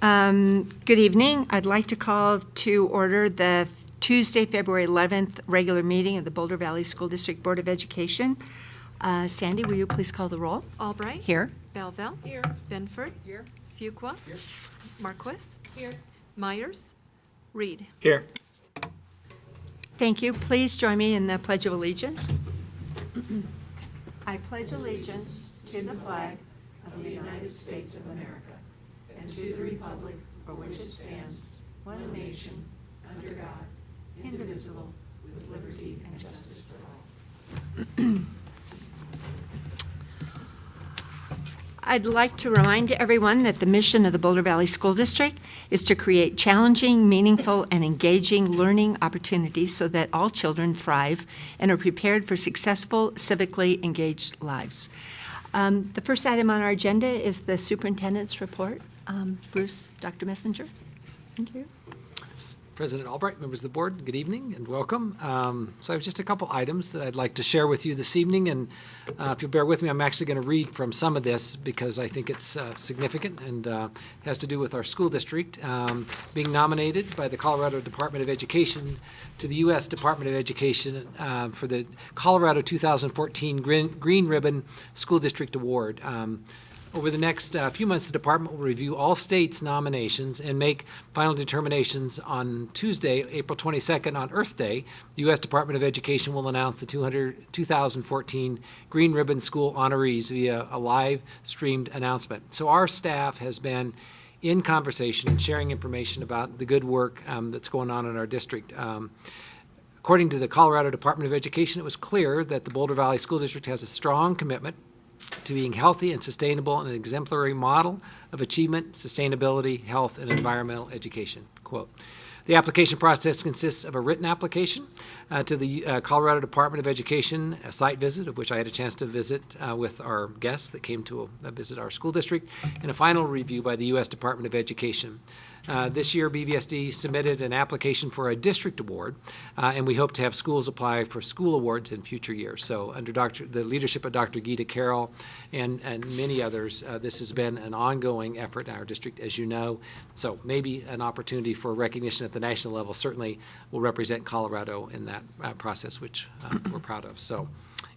Good evening. I'd like to call to order the Tuesday, February 11th regular meeting of the Boulder Valley School District Board of Education. Sandy, will you please call the roll? Albright. Here. Belleville. Here. Benford. Here. Fuqua. Here. Marquis. Here. Myers. Reed. Here. Thank you. Please join me in the Pledge of Allegiance. I pledge allegiance to the flag of the United States of America and to the republic for which it stands, one nation, under God, indivisible, with liberty and justice for all. I'd like to remind everyone that the mission of the Boulder Valley School District is to create challenging, meaningful, and engaging learning opportunities so that all children thrive and are prepared for successful, civically engaged lives. The first item on our agenda is the superintendent's report. Bruce, Dr. Messenger. Thank you. President Albright, members of the board, good evening and welcome. So I have just a couple items that I'd like to share with you this evening, and if you'll bear with me, I'm actually going to read from some of this because I think it's significant and has to do with our school district being nominated by the Colorado Department of Education to the U.S. Department of Education for the Colorado 2014 Green Ribbon School District Award. Over the next few months, the department will review all states' nominations and make final determinations on Tuesday, April 22nd, on Earth Day. The U.S. Department of Education will announce the 2014 Green Ribbon School honorees via a live-streamed announcement. So our staff has been in conversation and sharing information about the good work that's going on in our district. According to the Colorado Department of Education, it was clear that the Boulder Valley School District has a strong commitment to being healthy and sustainable and an exemplary model of achievement, sustainability, health, and environmental education. Quote. The application process consists of a written application to the Colorado Department of Education, a site visit, of which I had a chance to visit with our guests that came to visit our school district, and a final review by the U.S. Department of Education. This year, BVSD submitted an application for a district award, and we hope to have schools apply for school awards in future years. So under the leadership of Dr. Gita Carroll and many others, this has been an ongoing effort in our district, as you know. So maybe an opportunity for recognition at the national level certainly will represent Colorado in that process, which we're proud of. So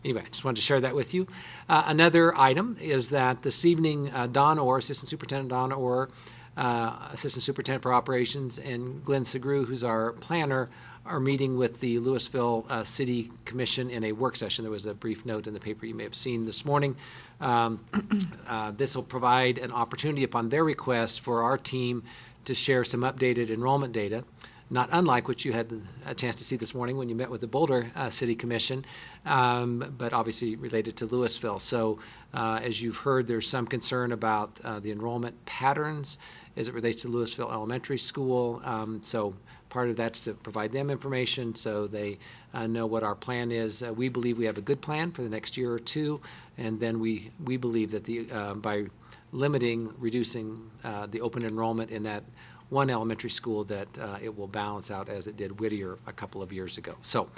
anyway, I just wanted to share that with you. Another item is that this evening, Don Orr, Assistant Superintendent Don Orr, Assistant Superintendent for Operations, and Glenn Segru, who's our planner, are meeting with the Louisville City Commission in a work session. There was a brief note in the paper you may have seen this morning. This will provide an opportunity upon their request for our team to share some updated enrollment data, not unlike what you had a chance to see this morning when you met with the Boulder City Commission, but obviously related to Louisville. So as you've heard, there's some concern about the enrollment patterns as it relates to Louisville Elementary School. So part of that's to provide them information so they know what our plan is. We believe we have a good plan for the next year or two, and then we believe that by reducing the open enrollment in that one elementary school, that it will balance out as it did Whittier a couple of years ago. So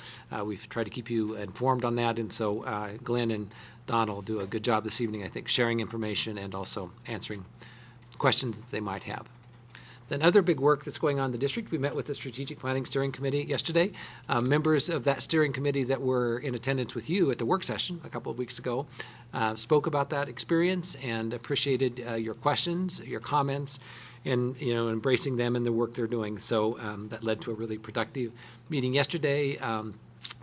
we've tried to keep you informed on that, and so Glenn and Don will do a good job this evening, I think, sharing information and also answering questions that they might have. Then other big work that's going on in the district, we met with the Strategic Planning Steering Committee yesterday. Members of that steering committee that were in attendance with you at the work session a couple of weeks ago spoke about that experience and appreciated your questions, your comments, and embracing them and the work they're doing. So that led to a really productive meeting yesterday.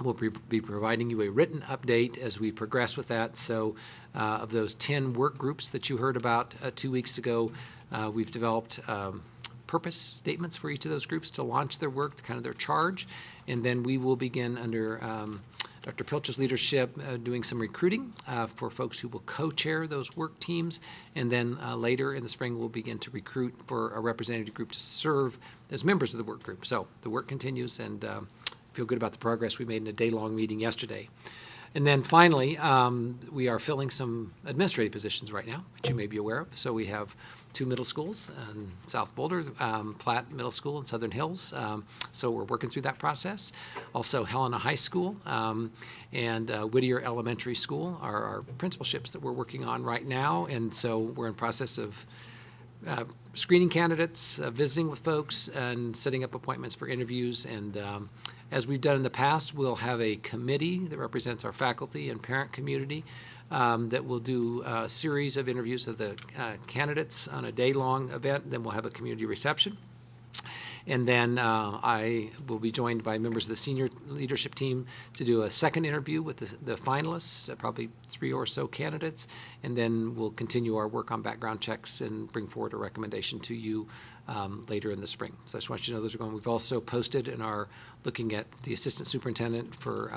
We'll be providing you a written update as we progress with that. So of those 10 work groups that you heard about 2 weeks ago, we've developed purpose statements for each of those groups to launch their work, kind of their charge, and then we will begin under Dr. Pilcher's leadership doing some recruiting for folks who will co-chair those work teams, and then later in the spring we'll begin to recruit for a representative group to serve as members of the work group. So the work continues, and feel good about the progress we made in a day-long meeting yesterday. And then finally, we are filling some administrative positions right now, which you may be aware of. So we have 2 middle schools in South Boulder, Platt Middle School and Southern Hills. So we're working through that process. Also Helena High School and Whittier Elementary School are our principalships that we're working on right now. And so we're in process of screening candidates, visiting with folks, and setting up appointments for interviews. And as we've done in the past, we'll have a committee that represents our faculty and parent community that will do a series of interviews of the candidates on a day-long event. Then we'll have a community reception. And then I will be joined by members of the senior leadership team to do a second interview with the finalists, probably 3 or so candidates. And then we'll continue our work on background checks and bring forward a recommendation to you later in the spring. So I just want you to know those are going. We've also posted and are looking at the assistant superintendent for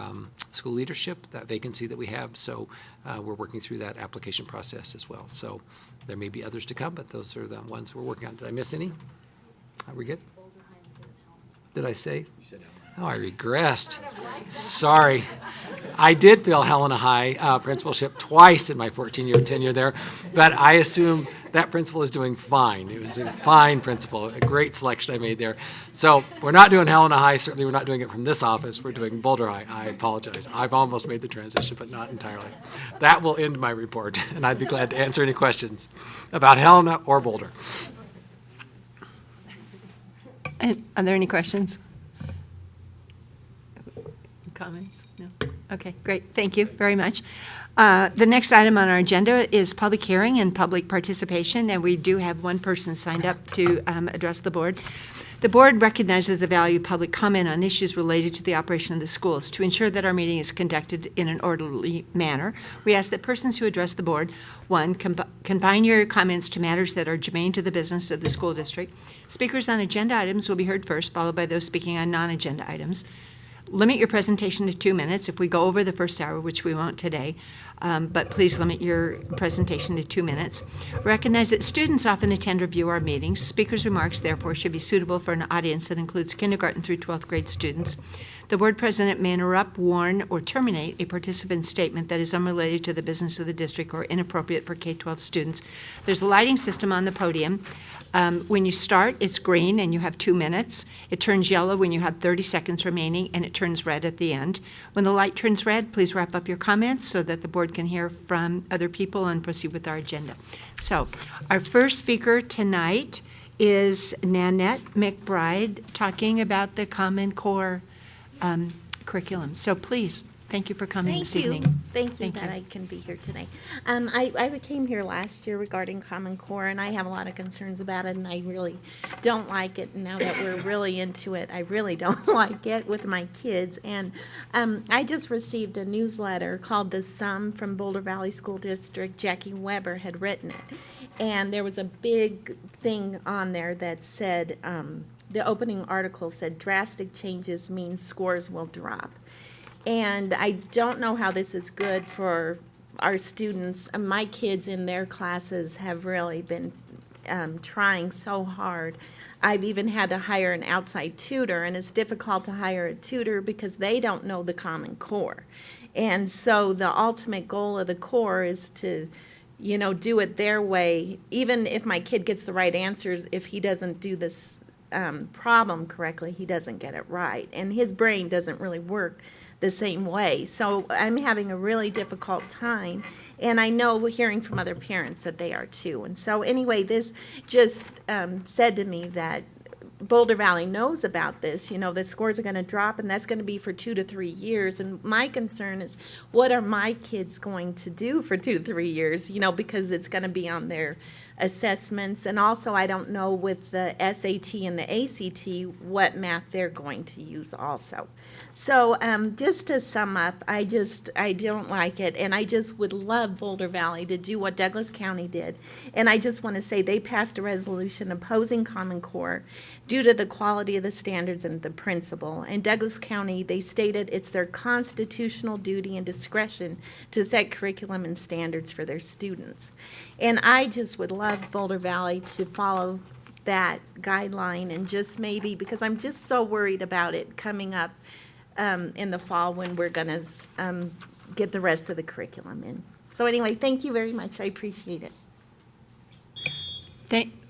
school leadership, that vacancy that we have. So we're working through that application process as well. So there may be others to come, but those are the ones we're working on. Did I miss any? Are we good? Did I say? Oh, I regressed. Sorry. I did fill Helena High principalship twice in my 14-year tenure there, but I assume that principal is doing fine. It was a fine principal, a great selection I made there. So we're not doing Helena High. Certainly we're not doing it from this office. We're doing Boulder High. I apologize. I've almost made the transition, but not entirely. That will end my report, and I'd be glad to answer any questions about Helena or Boulder. Are there any questions? Comments? No? Okay, great. Thank you very much. The next item on our agenda is public hearing and public participation, and we do have one person signed up to address the board. The board recognizes the value of public comment on issues related to the operation of the schools. To ensure that our meeting is conducted in an orderly manner, we ask that persons who address the board, 1, confine your comments to matters that are germane to the business of the school district. Speakers on agenda items will be heard first, followed by those speaking on non-agenda items. Limit your presentation to 2 minutes. If we go over the first hour, which we won't today, but please limit your presentation to 2 minutes. Recognize that students often attend or view our meetings. Speakers' remarks, therefore, should be suitable for an audience that includes kindergarten through 12th grade students. The board president may interrupt, warn, or terminate a participant's statement that is unrelated to the business of the district or inappropriate for K-12 students. There's a lighting system on the podium. When you start, it's green and you have 2 minutes. It turns yellow when you have 30 seconds remaining, and it turns red at the end. When the light turns red, please wrap up your comments so that the board can hear from other people and proceed with our agenda. So, our first speaker tonight is Nanette McBride talking about the Common Core curriculum. So please, thank you for coming this evening. Thank you that I can be here today. I came here last year regarding Common Core, and I have a lot of concerns about it, and I really don't like it. Now that we're really into it, I really don't like it with my kids. And I just received a newsletter called The Sum from Boulder Valley School District. Jackie Weber had written it. And there was a big thing on there that said, the opening article said, drastic changes means scores will drop. And I don't know how this is good for our students. My kids in their classes have really been trying so hard. I've even had to hire an outside tutor, and it's difficult to hire a tutor because they don't know the Common Core. And so the ultimate goal of the core is to, do it their way. Even if my kid gets the right answers, if he doesn't do this problem correctly, he doesn't get it right. And his brain doesn't really work the same way. So I'm having a really difficult time, and I know hearing from other parents that they are too. And so anyway, this just said to me that Boulder Valley knows about this. The scores are going to drop, and that's going to be for 2 to 3 years. And my concern is, what are my kids going to do for 2 to 3 years? Because it's going to be on their assessments. And also, I don't know with the SAT and the ACT what math they're going to use also. So just to sum up, I don't like it, and I just would love Boulder Valley to do what Douglas County did. And I just want to say they passed a resolution opposing Common Core due to the quality of the standards and the principle. And Douglas County, they stated it's their constitutional duty and discretion to set curriculum and standards for their students. And I just would love Boulder Valley to follow that guideline, and just maybe, because I'm just so worried about it coming up in the fall when we're going to get the rest of the curriculum in. So anyway, thank you very much. I appreciate it.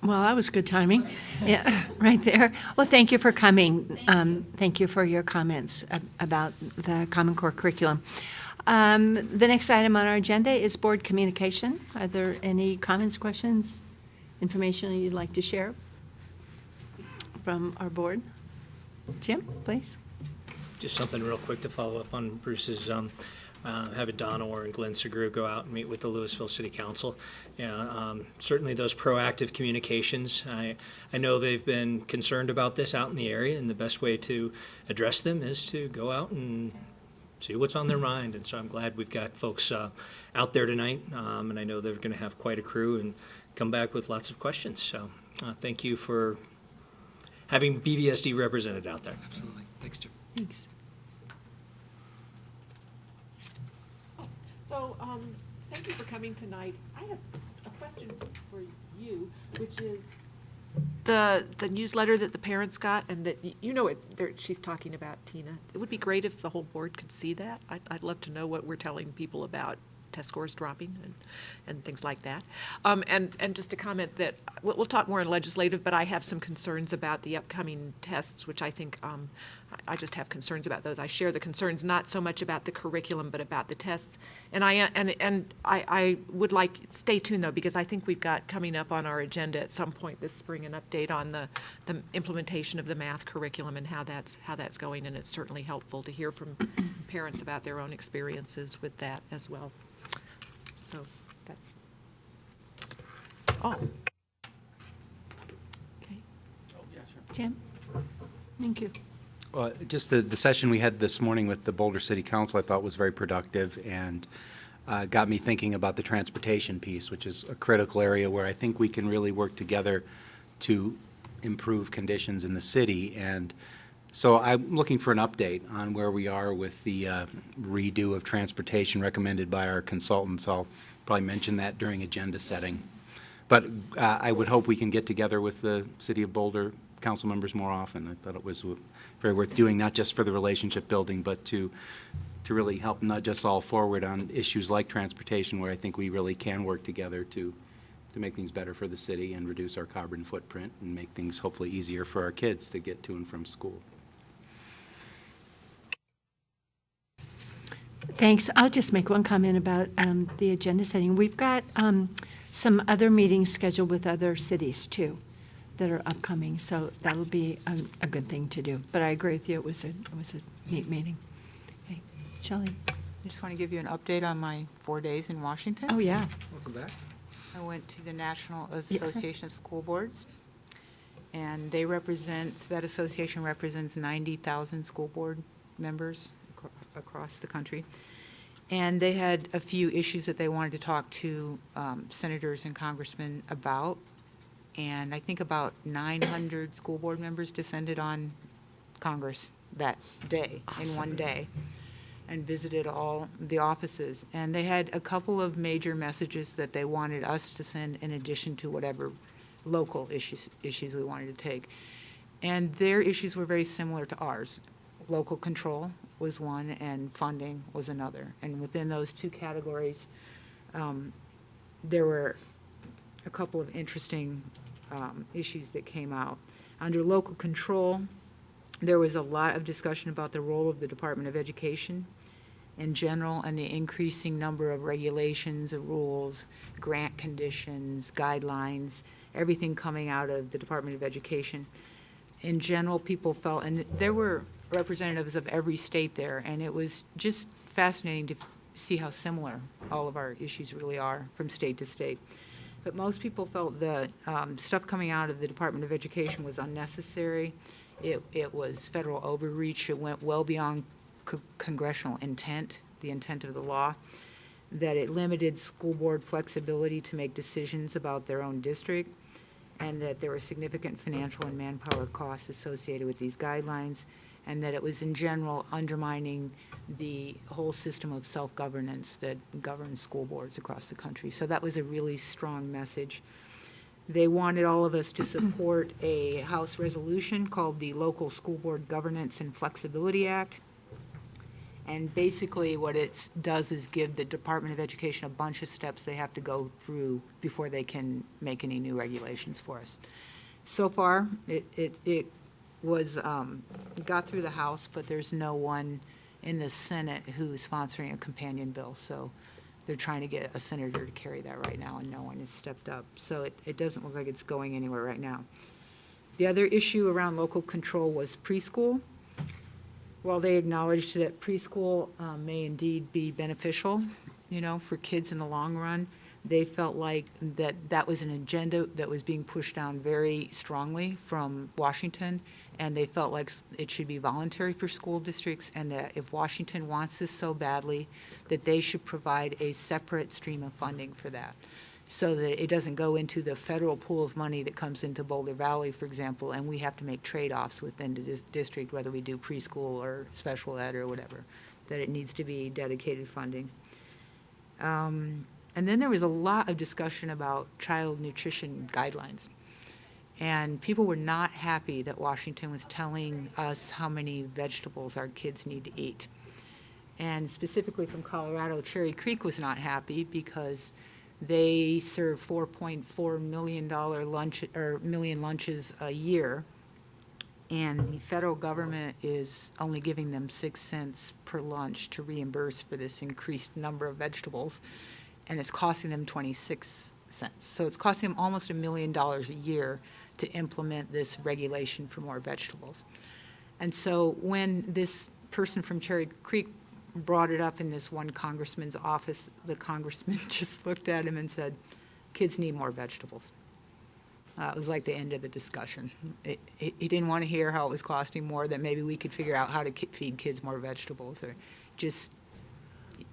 Well, that was good timing. Yeah, right there. Well, thank you for coming. Thank you for your comments about the Common Core curriculum. The next item on our agenda is board communication. Are there any comments, questions? information you'd like to share from our board? Jim, please. Just something real quick to follow up on Bruce's, having Donna Orr and Glenn Segru go out and meet with the Louisville City Council. Yeah, certainly those proactive communications. I know they've been concerned about this out in the area, and the best way to address them is to go out and see what's on their mind. And so I'm glad we've got folks out there tonight, and I know they're going to have quite a crew and come back with lots of questions. So thank you for having BBSD represented out there. Absolutely. Thanks, Jim. Thanks. So, thank you for coming tonight. I have a question for you, which is the newsletter that the parents got, and that, you know, she's talking about, Tina. It would be great if the whole board could see that. I'd love to know what we're telling people about test scores dropping and things like that. And just to comment that, we'll talk more in legislative, but I have some concerns about the upcoming tests, which I think, I just have concerns about those. I share the concerns, not so much about the curriculum, but about the tests. And I would like, stay tuned though, because I think we've got coming up on our agenda at some point this spring an update on the implementation of the math curriculum and how that's going, and it's certainly helpful to hear from parents about their own experiences with that as well. So that's all. Okay. Jim? Thank you. Well, just the session we had this morning with the Boulder City Council, I thought was very productive and got me thinking about the transportation piece, which is a critical area where I think we can really work together to improve conditions in the city. And so I'm looking for an update on where we are with the redo of transportation recommended by our consultants. I'll probably mention that during agenda setting. But I would hope we can get together with the City of Boulder council members more often. I thought it was very worth doing, not just for the relationship building, but to really help nudge us all forward on issues like transportation, where I think we really can work together to make things better for the city and reduce our carbon footprint and make things hopefully easier for our kids to get to and from school. Thanks. I'll just make one comment about the agenda setting. We've got some other meetings scheduled with other cities too that are upcoming, so that'll be a good thing to do. But I agree with you, it was a neat meeting. Okay. Shelley? I just want to give you an update on my 4 days in Washington. Oh, yeah. Welcome back. I went to the National Association of School Boards, and that association represents 90,000 school board members across the country. And they had a few issues that they wanted to talk to senators and congressmen about. And I think about 900 school board members descended on Congress that day, in one day, and visited all the offices. And they had a couple of major messages that they wanted us to send in addition to whatever local issues we wanted to take. And their issues were very similar to ours. Local control was one, and funding was another. And within those two categories, there were a couple of interesting issues that came out. Under local control, there was a lot of discussion about the role of the Department of Education in general and the increasing number of regulations, rules, grant conditions, guidelines, everything coming out of the Department of Education. In general, people felt, and there were representatives of every state there, and it was just fascinating to see how similar all of our issues really are from state to state. But most people felt the stuff coming out of the Department of Education was unnecessary. It was federal overreach. It went well beyond congressional intent, the intent of the law, that it limited school board flexibility to make decisions about their own district, and that there were significant financial and manpower costs associated with these guidelines, and that it was in general undermining the whole system of self-governance that governs school boards across the country. So that was a really strong message. They wanted all of us to support a House resolution called the Local School Board Governance and Flexibility Act. And basically what it does is give the Department of Education a bunch of steps they have to go through before they can make any new regulations for us. So far, it was got through the House, but there's no one in the Senate who is sponsoring a companion bill. So they're trying to get a senator to carry that right now, and no one has stepped up. So it doesn't look like it's going anywhere right now. The other issue around local control was preschool. While they acknowledged that preschool may indeed be beneficial, for kids in the long run, they felt like that was an agenda that was being pushed down very strongly from Washington, and they felt like it should be voluntary for school districts, and that if Washington wants this so badly, that they should provide a separate stream of funding for that, so that it doesn't go into the federal pool of money that comes into Boulder Valley, for example, and we have to make trade-offs within the district, whether we do preschool or special ed or whatever, that it needs to be dedicated funding. And then there was a lot of discussion about child nutrition guidelines. And people were not happy that Washington was telling us how many vegetables our kids need to eat. And specifically from Colorado, Cherry Creek was not happy because they serve $4.4 million lunches a year, and the federal government is only giving them 6 cents per lunch to reimburse for this increased number of vegetables, and it's costing them 26 cents. So it's costing them almost $1 million a year to implement this regulation for more vegetables. And so when this person from Cherry Creek brought it up in this one congressman's office, the congressman just looked at him and said, kids need more vegetables. It was like the end of the discussion. He didn't want to hear how it was costing more, that maybe we could figure out how to feed kids more vegetables, or just,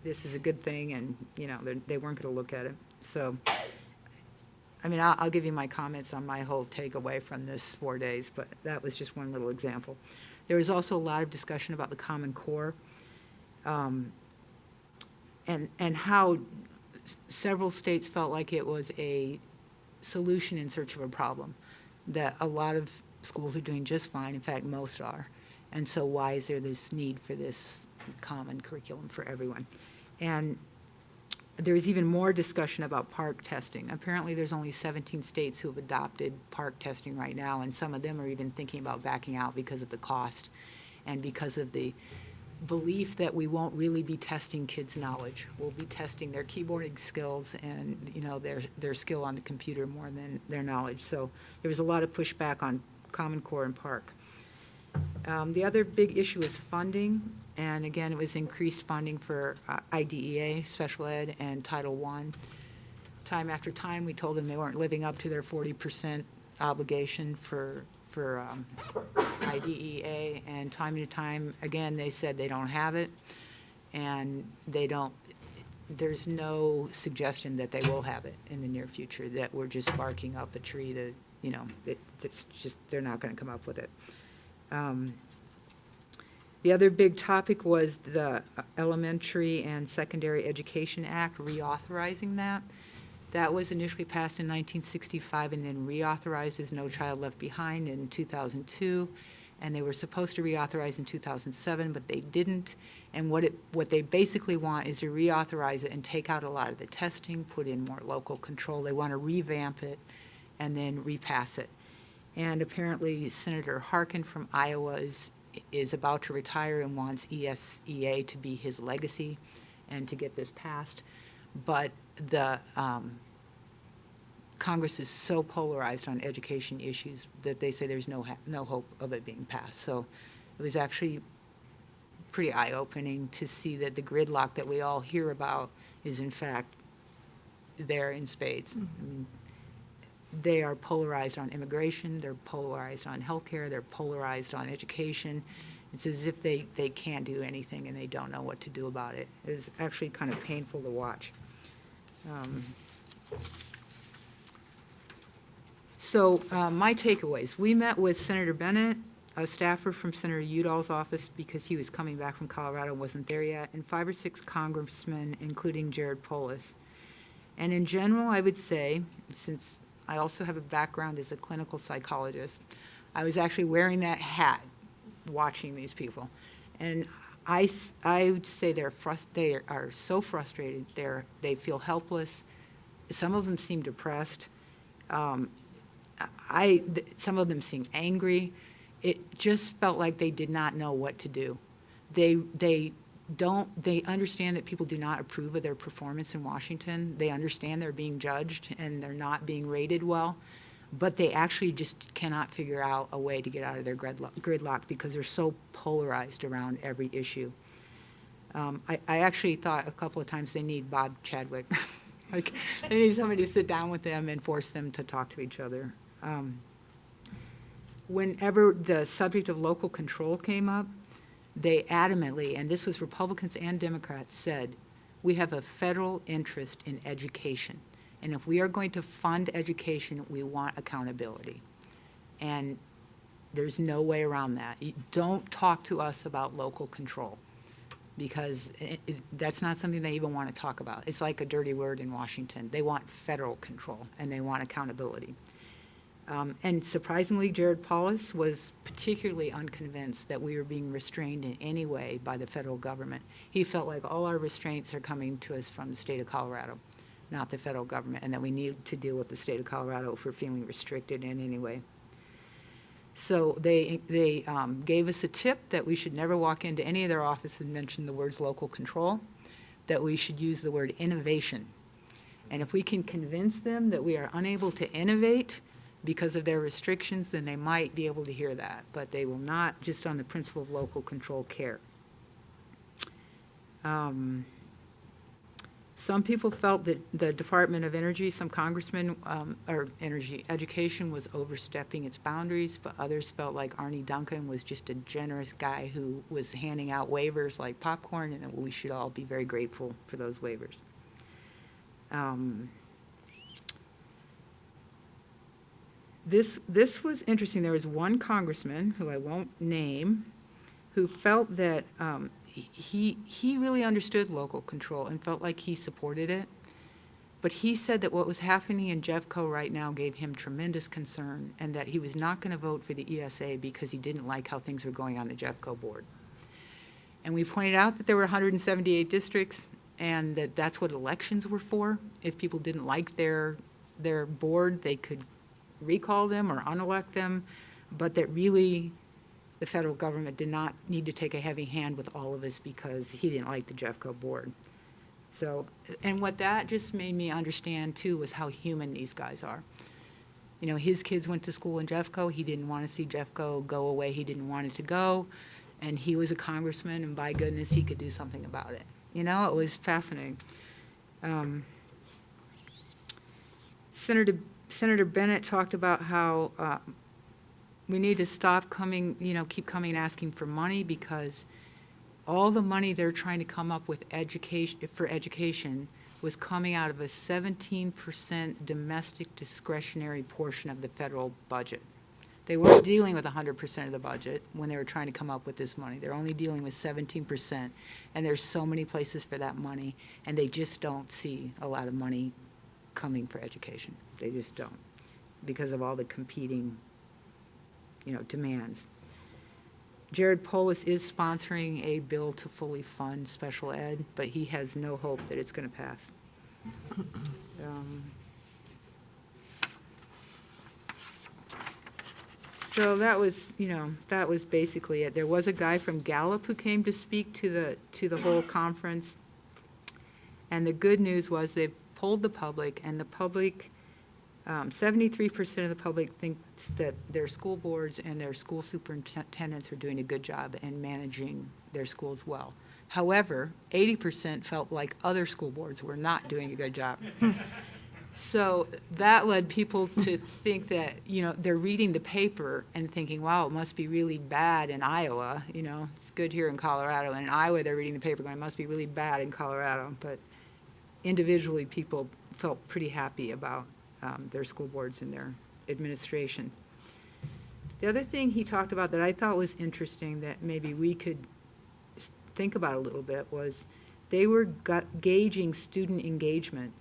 this is a good thing, and, they weren't going to look at it. So, I mean, I'll give you my comments on my whole takeaway from this 4 days, but that was just one little example. There was also a lot of discussion about the Common Core, and how several states felt like it was a solution in search of a problem, that a lot of schools are doing just fine, in fact, most are. And so why is there this need for this common curriculum for everyone? And there's even more discussion about park testing. Apparently, there's only 17 states who have adopted park testing right now, and some of them are even thinking about backing out because of the cost and because of the belief that we won't really be testing kids' knowledge. We'll be testing their keyboarding skills and, their skill on the computer more than their knowledge. So there was a lot of pushback on Common Core and park. The other big issue is funding, and again, it was increased funding for IDEA, special ed, and Title I. Time after time, we told them they weren't living up to their 40% obligation for IDEA, and time to time, again, they said they don't have it, and there's no suggestion that they will have it in the near future, that we're just barking up a tree to, it's just, they're not going to come up with it. The other big topic was the Elementary and Secondary Education Act, reauthorizing that. That was initially passed in 1965 and then reauthorized as No Child Left Behind in 2002. And they were supposed to reauthorize in 2007, but they didn't. And what they basically want is to reauthorize it and take out a lot of the testing, put in more local control. They want to revamp it and then repass it. And apparently Senator Harkin from Iowa is about to retire and wants ESEA to be his legacy and to get this passed. But the Congress is so polarized on education issues that they say there's no hope of it being passed. So it was actually pretty eye-opening to see that the gridlock that we all hear about is in fact there in spades. Mm-hmm. I mean, they are polarized on immigration, they're polarized on healthcare, they're polarized on education. It's as if they can't do anything and they don't know what to do about it. It's actually kind of painful to watch. My takeaways. We met with Senator Bennett, a staffer from Senator Udall's office because he was coming back from Colorado and wasn't there yet, and 5 or 6 congressmen, including Jared Polis. And in general, I would say, since I also have a background as a clinical psychologist, I was actually wearing that hat watching these people. And I would say they are so frustrated. They feel helpless. Some of them seem depressed. Some of them seem angry. It just felt like they did not know what to do. They they understand that people do not approve of their performance in Washington. They understand they're being judged and they're not being rated well, but they actually just cannot figure out a way to get out of their gridlock because they're so polarized around every issue. I actually thought a couple of times they need Bob Chadwick. Like, they need somebody to sit down with them and force them to talk to each other. Whenever the subject of local control came up, they adamantly, and this was Republicans and Democrats, said, we have a federal interest in education. And if we are going to fund education, we want accountability. And there's no way around that. Don't talk to us about local control, because that's not something they even want to talk about. It's like a dirty word in Washington. They want federal control, and they want accountability. And surprisingly, Jared Polis was particularly unconvinced that we were being restrained in any way by the federal government. He felt like all our restraints are coming to us from the state of Colorado, not the federal government, and that we need to deal with the state of Colorado if we're feeling restricted in any way. So they gave us a tip that we should never walk into any of their offices and mention the words local control, that we should use the word innovation. And if we can convince them that we are unable to innovate because of their restrictions, then they might be able to hear that, but they will not, just on the principle of local control, care. Some people felt that the Department of Energy, some congressmen, or energy education was overstepping its boundaries, but others felt like Arnie Duncan was just a generous guy who was handing out waivers like popcorn, and that we should all be very grateful for those waivers. This was interesting. There was one congressman, who I won't name, who felt that he really understood local control and felt like he supported it. But he said that what was happening in Jeffco right now gave him tremendous concern, and that he was not going to vote for the ESA because he didn't like how things were going on the Jeffco board. And we pointed out that there were 178 districts, and that that's what elections were for. If people didn't like their board, they could recall them or unelect them, but that really the federal government did not need to take a heavy hand with all of us because he didn't like the Jeffco board. So, and what that just made me understand too was how human these guys are. You know, his kids went to school in Jeffco. He didn't want to see Jeffco go away. He didn't want it to go. And he was a congressman, and by goodness, he could do something about it. You know, it was fascinating. Senator Bennett talked about how we need to stop coming, keep coming and asking for money, because all the money they're trying to come up with for education was coming out of a 17% domestic discretionary portion of the federal budget. They weren't dealing with 100% of the budget when they were trying to come up with this money. They're only dealing with 17%, and there's so many places for that money, and they just don't see a lot of money coming for education. They just don't, because of all the competing, demands. Jared Polis is sponsoring a bill to fully fund special ed, but he has no hope that it's going to pass. So that was, that was basically it. There was a guy from Gallup who came to speak to the whole conference, and the good news was they polled the public, and the public, 73% of the public thinks that their school boards and their school superintendents are doing a good job in managing their schools well. However, 80% felt like other school boards were not doing a good job. So that led people to think that, they're reading the paper and thinking, wow, it must be really bad in Iowa. It's good here in Colorado. And in Iowa, they're reading the paper going, it must be really bad in Colorado. But individually, people felt pretty happy about their school boards and their administration. The other thing he talked about that I thought was interesting that maybe we could think about a little bit was they were gauging student engagement,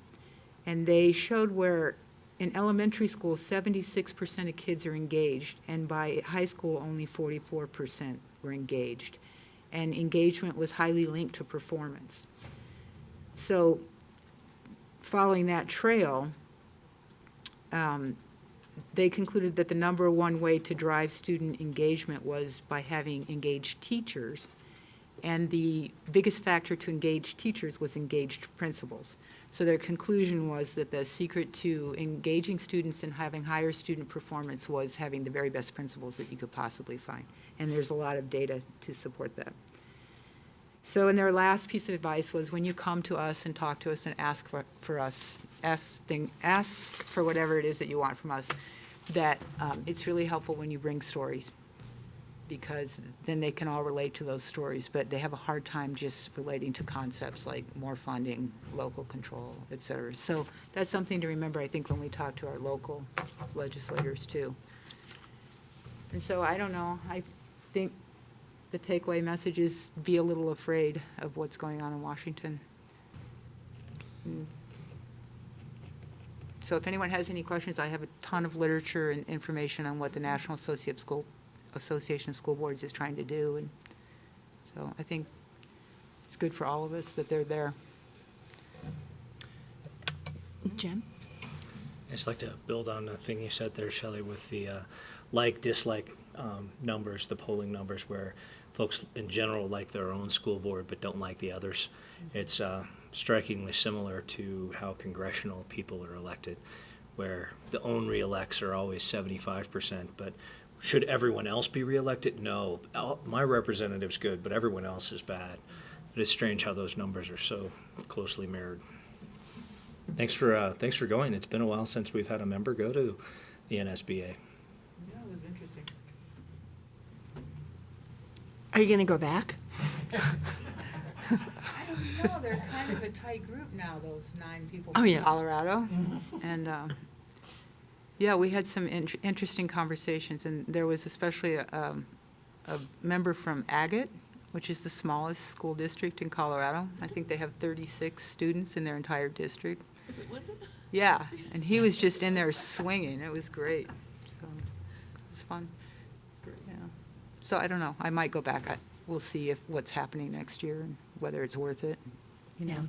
and they showed where in elementary school 76% of kids are engaged, and by high school only 44% were engaged, and engagement was highly linked to performance. So following that trail, they concluded that the number one way to drive student engagement was by having engaged teachers. And the biggest factor to engage teachers was engaged principals. So their conclusion was that the secret to engaging students and having higher student performance was having the very best principals that you could possibly find. And there's a lot of data to support that. So, and their last piece of advice was when you come to us and talk to us and ask for whatever it is that you want from us, that it's really helpful when you bring stories, because then they can all relate to those stories, but they have a hard time just relating to concepts like more funding, local control, et cetera. So that's something to remember, I think, when we talk to our local legislators too. And so I don't know, I think the takeaway message is be a little afraid of what's going on in Washington. So if anyone has any questions, I have a ton of literature and information on what the National Association of School Boards is trying to do. And so I think it's good for all of us that they're there. Jim? I'd just like to build on the thing you said there, Shelley, with the like-dislike numbers, the polling numbers, where folks in general like their own school board but don't like the others. It's strikingly similar to how congressional people are elected, where the own re-elects are always 75%, but should everyone else be reelected? No. My representative's good, but everyone else is bad. But it's strange how those numbers are so closely mirrored. Thanks for going. It's been a while since we've had a member go to the NSBA. Yeah, it was interesting. Are you going to go back? I don't know, they're kind of a tight group now, those 9 people Oh, from yeah. Colorado. And, yeah, we had some interesting conversations, and there was especially a member from Agate, which is the smallest school district in Colorado. I think they have 36 students in their entire district. Is it Linda? Yeah, and he was just in there swinging. It was great. So it was fun. Yeah. So I don't know. I might go back. We'll see what's happening next year and whether it's worth it. You know.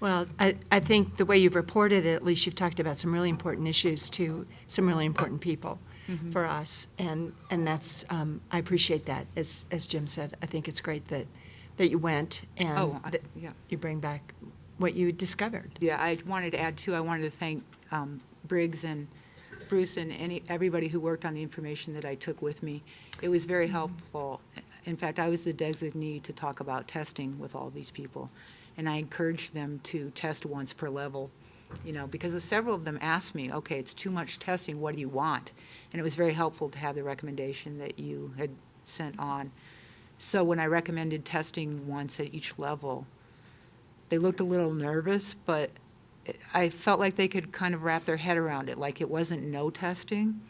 Well, I think the way you've reported it, at least you've talked about some really important issues to some really important people for us. And that's, I appreciate that. As Jim said, I think it's great that you went and that yeah. you bring back what you discovered. Yeah, I wanted to add too, I wanted to thank Briggs and Bruce and everybody who worked on the information that I took with me. It was very helpful. In fact, I was the designee to talk about testing with all these people. And I encouraged them to test once per level, you know, because several of them asked me, okay, it's too much testing, what do you want? And it was very helpful to have the recommendation that you had sent on. So when I recommended testing once at each level, they looked a little nervous, but I felt like they could kind of wrap their head around it, like it wasn't no testing.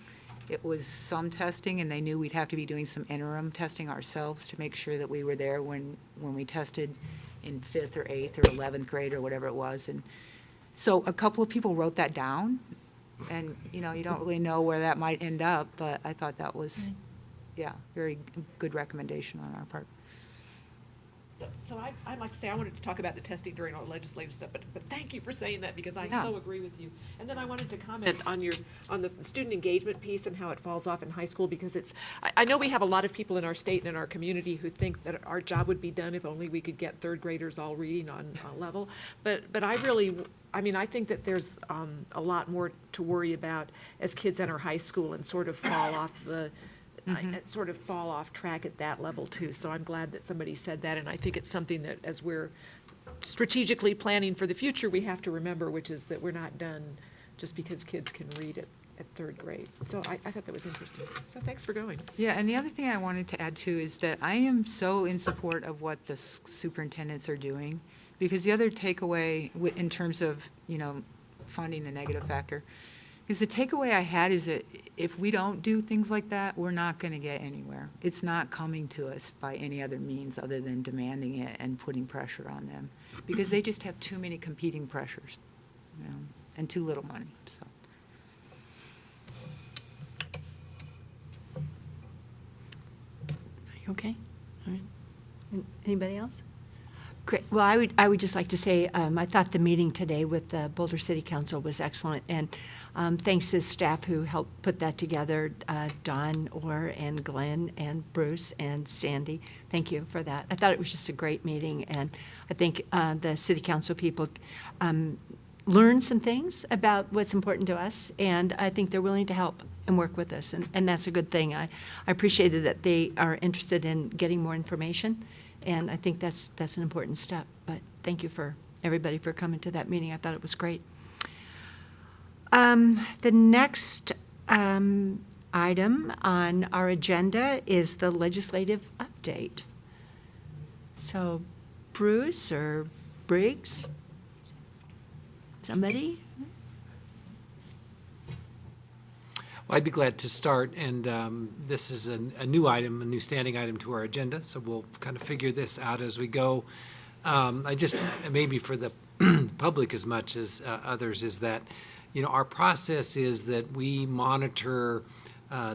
It was some testing, and they knew we'd have to be doing some interim testing ourselves to make sure that we were there when we tested in 5th or 8th or 11th grade or whatever it was. And so a couple of people wrote that down, and, you know, you don't really know where that might end up, but I thought that was, yeah, very good recommendation on our part. So I'd like to say, I wanted to talk about the testing during our legislative stuff, but thank you for saying that, because I Yeah. so agree with you. And then I wanted to comment on the student engagement piece and how it falls off in high school, because I know we have a lot of people in our state and in our community who think that our job would be done if only we could get 3rd graders all reading on level. But I think that there's a lot more to worry about as kids enter high school and sort of fall off sort of fall off track at that level too. So I'm glad that somebody said that, and I think it's something that as we're strategically planning for the future, we have to remember, which is that we're not done just because kids can read at 3rd grade. So I thought that was interesting. So thanks for going. Yeah, and the other thing I wanted to add too is that I am so in support of what the superintendents are doing, because the other takeaway in terms of, you know, funding the negative factor, is the takeaway I had is that if we don't do things like that, we're not going to get anywhere. It's not coming to us by any other means other than demanding it and putting pressure on them, because they just have too many competing pressures, you know, and too little money, so. Are you okay? All right. Anybody else? Great. Well, I would just like to say, I thought the meeting today with the Boulder City Council was excellent, and thanks to staff who helped put that together, Don, Orr, and Glenn, and Bruce, and Sandy. Thank you for that. I thought it was just a great meeting, and I think the City Council people learned some things about what's important to us, and I think they're willing to help and work with us, and that's a good thing. I appreciated that they are interested in getting more information, and I think that's an important step. But thank you for everybody for coming to that meeting. I thought it was great. The next item on our agenda is the legislative update. So Bruce or Briggs? Somebody? Well, I'd be glad to start, and this is a new item, a new standing item to our agenda, so we'll kind of figure this out as we go. I just, maybe for the public as much as others, is that, our process is that we monitor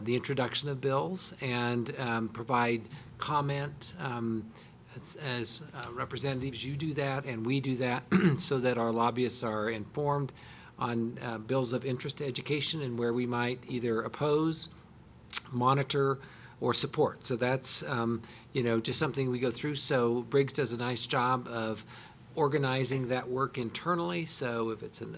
the introduction of bills and provide comment as representatives. You do that, and we do that, so that our lobbyists are informed on bills of interest to education and where we might either oppose, monitor, or support. So that's, just something we go through. So Briggs does a nice job of organizing that work internally. So if it's an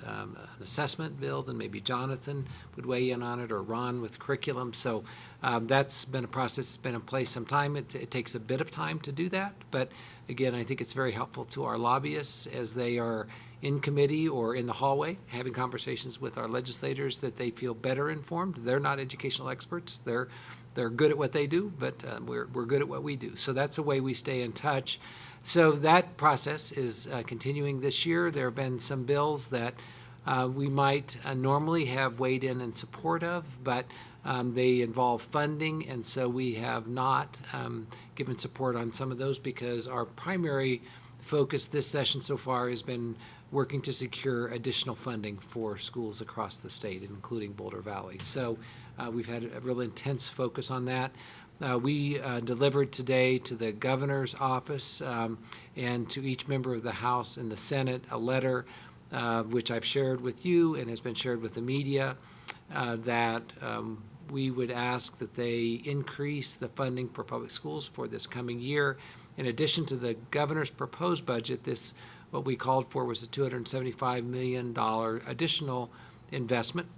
assessment bill, then maybe Jonathan would weigh in on it, or Ron with curriculum. So that's been a process that's been in place some time. It takes a bit of time to do that. But again, I think it's very helpful to our lobbyists as they are in committee or in the hallway having conversations with our legislators, that they feel better informed. They're not educational experts. They're good at what they do, but we're good at what we do. So that's a way we stay in touch. So that process is continuing this year. There have been some bills that we might normally have weighed in support of, but they involve funding, and so we have not given support on some of those, because our primary focus this session so far has been working to secure additional funding for schools across the state, including Boulder Valley. So we've had a real intense focus on that. We delivered today to the governor's office and to each member of the House and the Senate a letter which I've shared with you and has been shared with the media, that we would ask that they increase the funding for public schools for this coming year. In addition to the governor's proposed budget, what we called for was a $275 million additional investment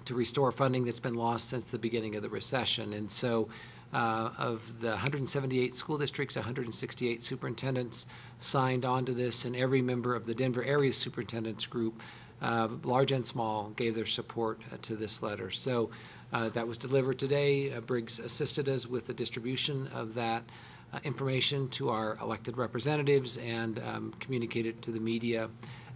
to restore funding that's been lost since the beginning of the recession. And so of the 178 school districts, 168 superintendents signed on to this, and every member of the Denver area superintendents group, large and small, gave their support to this letter. So that was delivered today. Briggs assisted us with the distribution of that information to our elected representatives and communicated to the media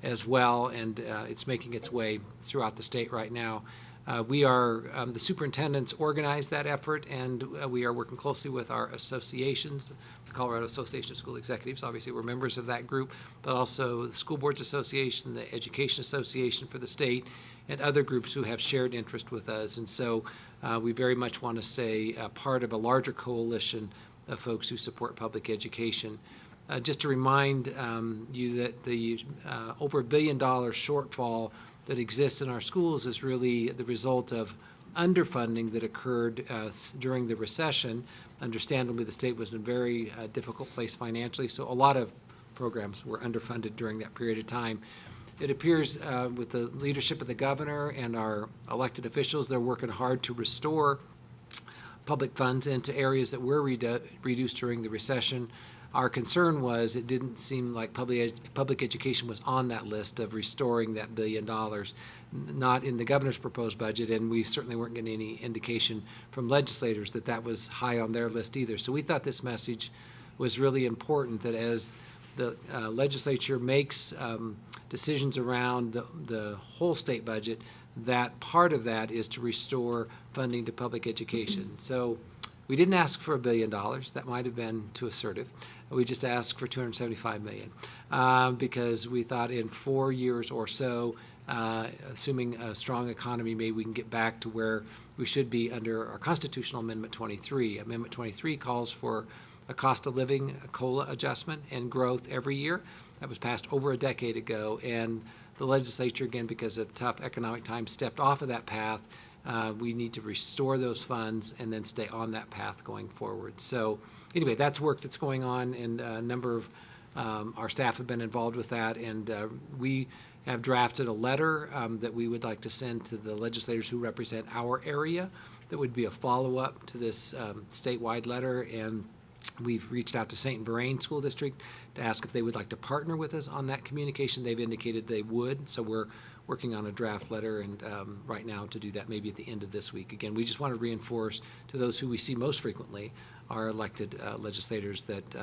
as well, and it's making its way throughout the state right now. The superintendents organize that effort, and we are working closely with our associations, the Colorado Association of School Executives. Obviously, we're members of that group, but also the School Boards Association, the Education Association for the state, and other groups who have shared interest with us. And so we very much want to stay part of a larger coalition of folks who support public education. Just to remind you that the over $1 billion shortfall that exists in our schools is really the result of underfunding that occurred during the recession. Understandably, the state was in a very difficult place financially, so a lot of programs were underfunded during that period of time. It appears with the leadership of the governor and our elected officials, they're working hard to restore public funds into areas that were reduced during the recession. Our concern was it didn't seem like public education was on that list of restoring that $1 billion, not in the governor's proposed budget, and we certainly weren't getting any indication from legislators that that was high on their list either. So we thought this message was really important, that as the legislature makes decisions around the whole state budget, that part of that is to restore funding to public education. So we didn't ask for $1 billion. That might have been too assertive. We just asked for $275 million because we thought in 4 years or so, assuming a strong economy, maybe we can get back to where we should be under our constitutional Amendment 23. Amendment 23 calls for a cost of living, a COLA adjustment, and growth every year. That was passed over a decade ago, and the legislature, again, because of tough economic times, stepped off of that path. We need to restore those funds and then stay on that path going forward. So anyway, that's work that's going on, and a number of our staff have been involved with that, and we have drafted a letter that we would like to send to the legislators who represent our area that would be a follow-up to this statewide letter, and we've reached out to St. Vrain School District to ask if they would like to partner with us on that communication. They've indicated they would, so we're working on a draft letter and right now to do that maybe at the end of this week. Again, we just want to reinforce to those who we see most frequently, our elected legislators, that,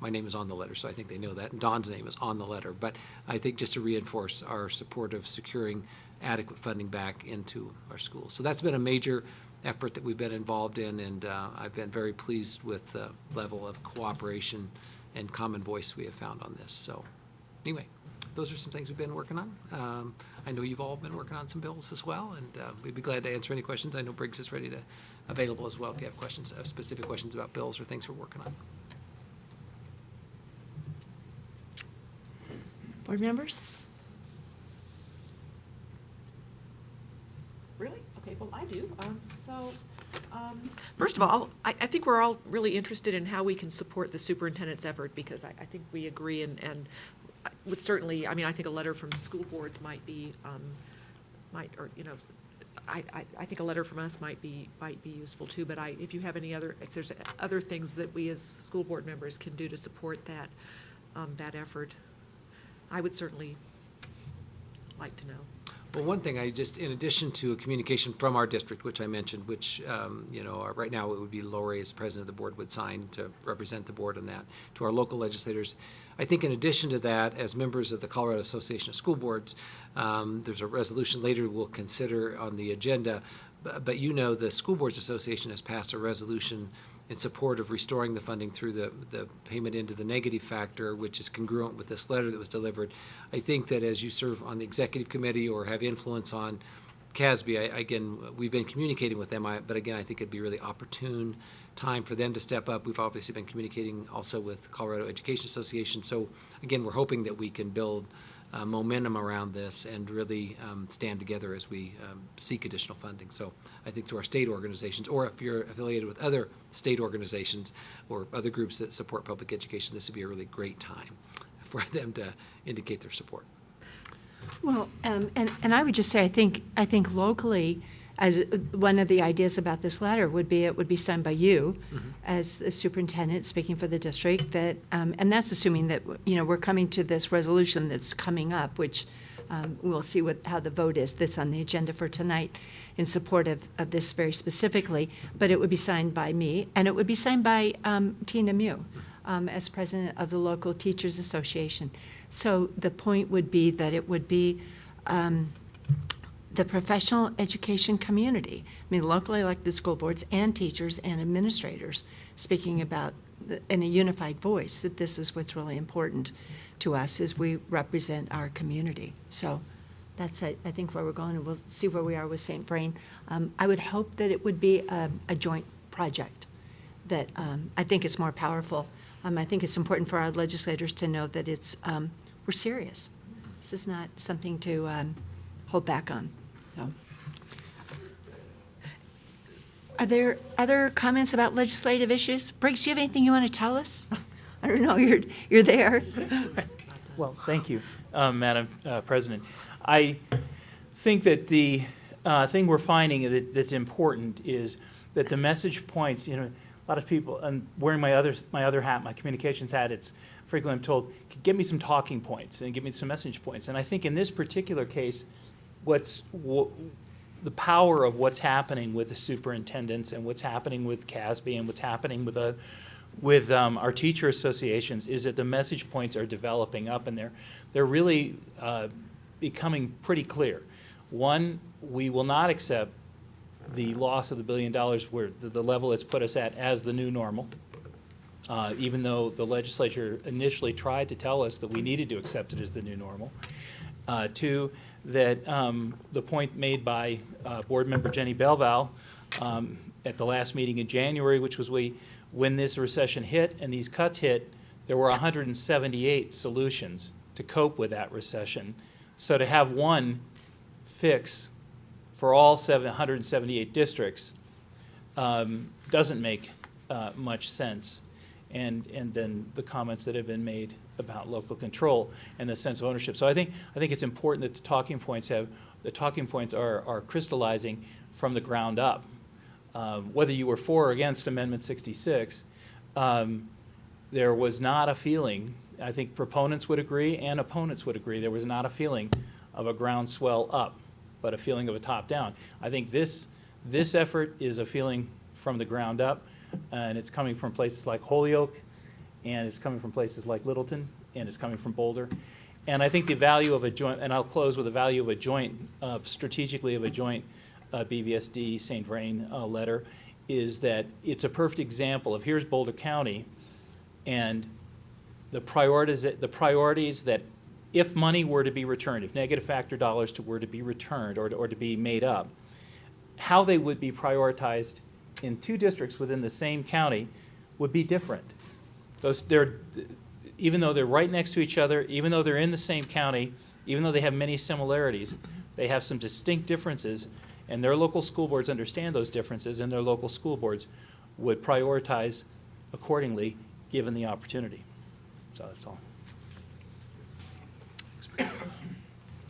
my name is on the letter, so I think they know that, and Dawn's name is on the letter. But I think just to reinforce our support of securing adequate funding back into our schools. So that's been a major effort that we've been involved in, and I've been very pleased with the level of cooperation and common voice we have found on this. So anyway, those are some things we've been working on. I know you've all been working on some bills as well, and we'd be glad to answer any questions. I know Briggs is available as well if you have questions, specific questions about bills or things we're working on. Board members? Really? Okay, well, I do. First of all, I think we're all really interested in how we can support the superintendent's effort, because I think we agree, and would certainly, I think a letter from school boards might be, I think a letter from us might be useful too, but if you have if there's other things that we as school board members can do to support that effort, I would certainly like to know. Well, one thing in addition to a communication from our district, which I mentioned, which, right now it would be Lori as president of the board would sign to represent the board on that, to our local legislators. I think in addition to that, as members of the Colorado Association of School Boards, there's a resolution later we'll consider on the agenda, but the School Boards Association has passed a resolution in support of restoring the funding through the payment into the negative factor, which is congruent with this letter that was delivered. I think that as you serve on the executive committee or have influence on CASB, we've been communicating with them, but again, I think it'd be really opportune time for them to step up. We've obviously been communicating also with Colorado Education Association. So again, we're hoping that we can build momentum around this and really stand together as we seek additional funding. So I think to our state organizations, or if you're affiliated with other state organizations or other groups that support public education, this would be a really great time for them to indicate their support. Well, and I would just say, I think locally, as one of the ideas about this letter would be, it would be signed by you as the superintendent speaking for the district, that, and that's assuming that, we're coming to this resolution that's coming up, which we'll see how the vote is that's on the agenda for tonight in support of this very specifically, but it would be signed by me, and it would be signed by Tina Mew as president of the local teachers association. So the point would be that it would be the professional education community, locally elected school boards and teachers and administrators, speaking about in a unified voice that this is what's really important to us as we represent our community. So that's, I think, where we're going, and we'll see where we are with St. Vrain. I would hope that it would be a joint project, that I think it's more powerful. I think it's important for our legislators to know that it's we're serious. This is not something to hold back on. So. Are there other comments about legislative issues? Briggs, do you have anything you want to tell us? I don't know, you're there. Well, thank you, Madam President. I think that the thing we're finding that's important is that the message points, a lot of people, and wearing my other hat, my communications hat, it's frequently I'm told, give me some talking points and give me some message points. And I think in this particular case, the power of what's happening with the superintendents and what's happening with CASB and what's happening with our teacher associations is that the message points are developing up, and they're really becoming pretty clear. One, we will not accept the loss of the $1 billion where the level it's put us at as the new normal, even though the legislature initially tried to tell us that we needed to accept it as the new normal. Two, that the point made by Board Member Jenny Belval at the last meeting in January, which was we when this recession hit and these cuts hit, there were 178 solutions to cope with that recession. So to have one fix for all 778 districts doesn't make much sense. And then the comments that have been made about local control and the sense of ownership. So I think it's important that the talking points are crystallizing from the ground up. Whether you were for or against Amendment 66, there was not a feeling, I think proponents would agree and opponents would agree, there was not a feeling of a groundswell up, but a feeling of a top down. I think this effort is a feeling from the ground up, and it's coming from places like Holyoke, and it's coming from places like Littleton, and it's coming from Boulder. And I think the value of a joint, and I'll close with the value of a joint, strategically of a joint BVSD St. Vrain letter, is that it's a perfect example of here's Boulder County, and the priorities that if money were to be returned, if negative factor dollars were to be returned or to be made up, how they would be prioritized in two districts within the same county would be different. Even though they're right next to each other, even though they're in the same county, even though they have many similarities, they have some distinct differences, and their local school boards understand those differences, and their local school boards would prioritize accordingly given the opportunity. So that's all.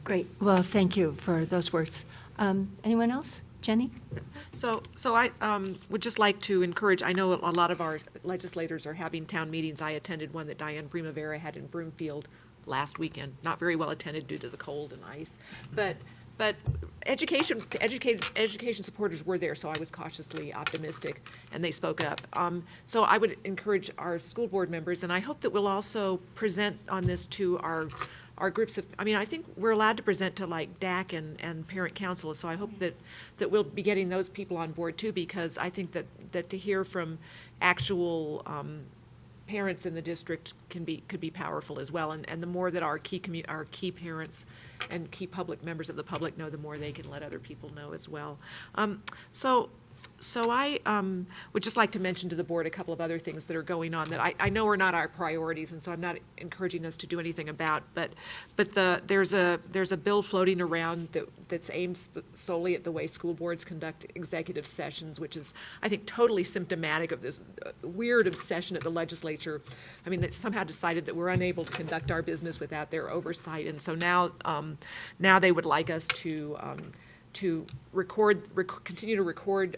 Great. Well, thank you for those words. Anyone else? Jenny? So I would just like to encourage, I know a lot of our legislators are having town meetings. I attended one that Diane Primavera had in Broomfield last weekend, not very well attended due to the cold and ice. But education supporters were there, so I was cautiously optimistic, and they spoke up. So I would encourage our school board members, and I hope that we'll also present on this to our groups of, I think we're allowed to present to like DAC and parent council, so I hope that we'll be getting those people on board too, because I think that to hear from actual parents in the district could be powerful as well, and the more that our key parents and key public members of the public know, the more they can let other people know as well. So I would just like to mention to the board a couple of other things that are going on that I know are not our priorities, and so I'm not encouraging us to do anything about. But there's a bill floating around that's aimed solely at the way school boards conduct executive sessions, which is, I think, totally symptomatic of this weird obsession at the legislature. That somehow decided that we're unable to conduct our business without their oversight, and so now they would like us to continue to record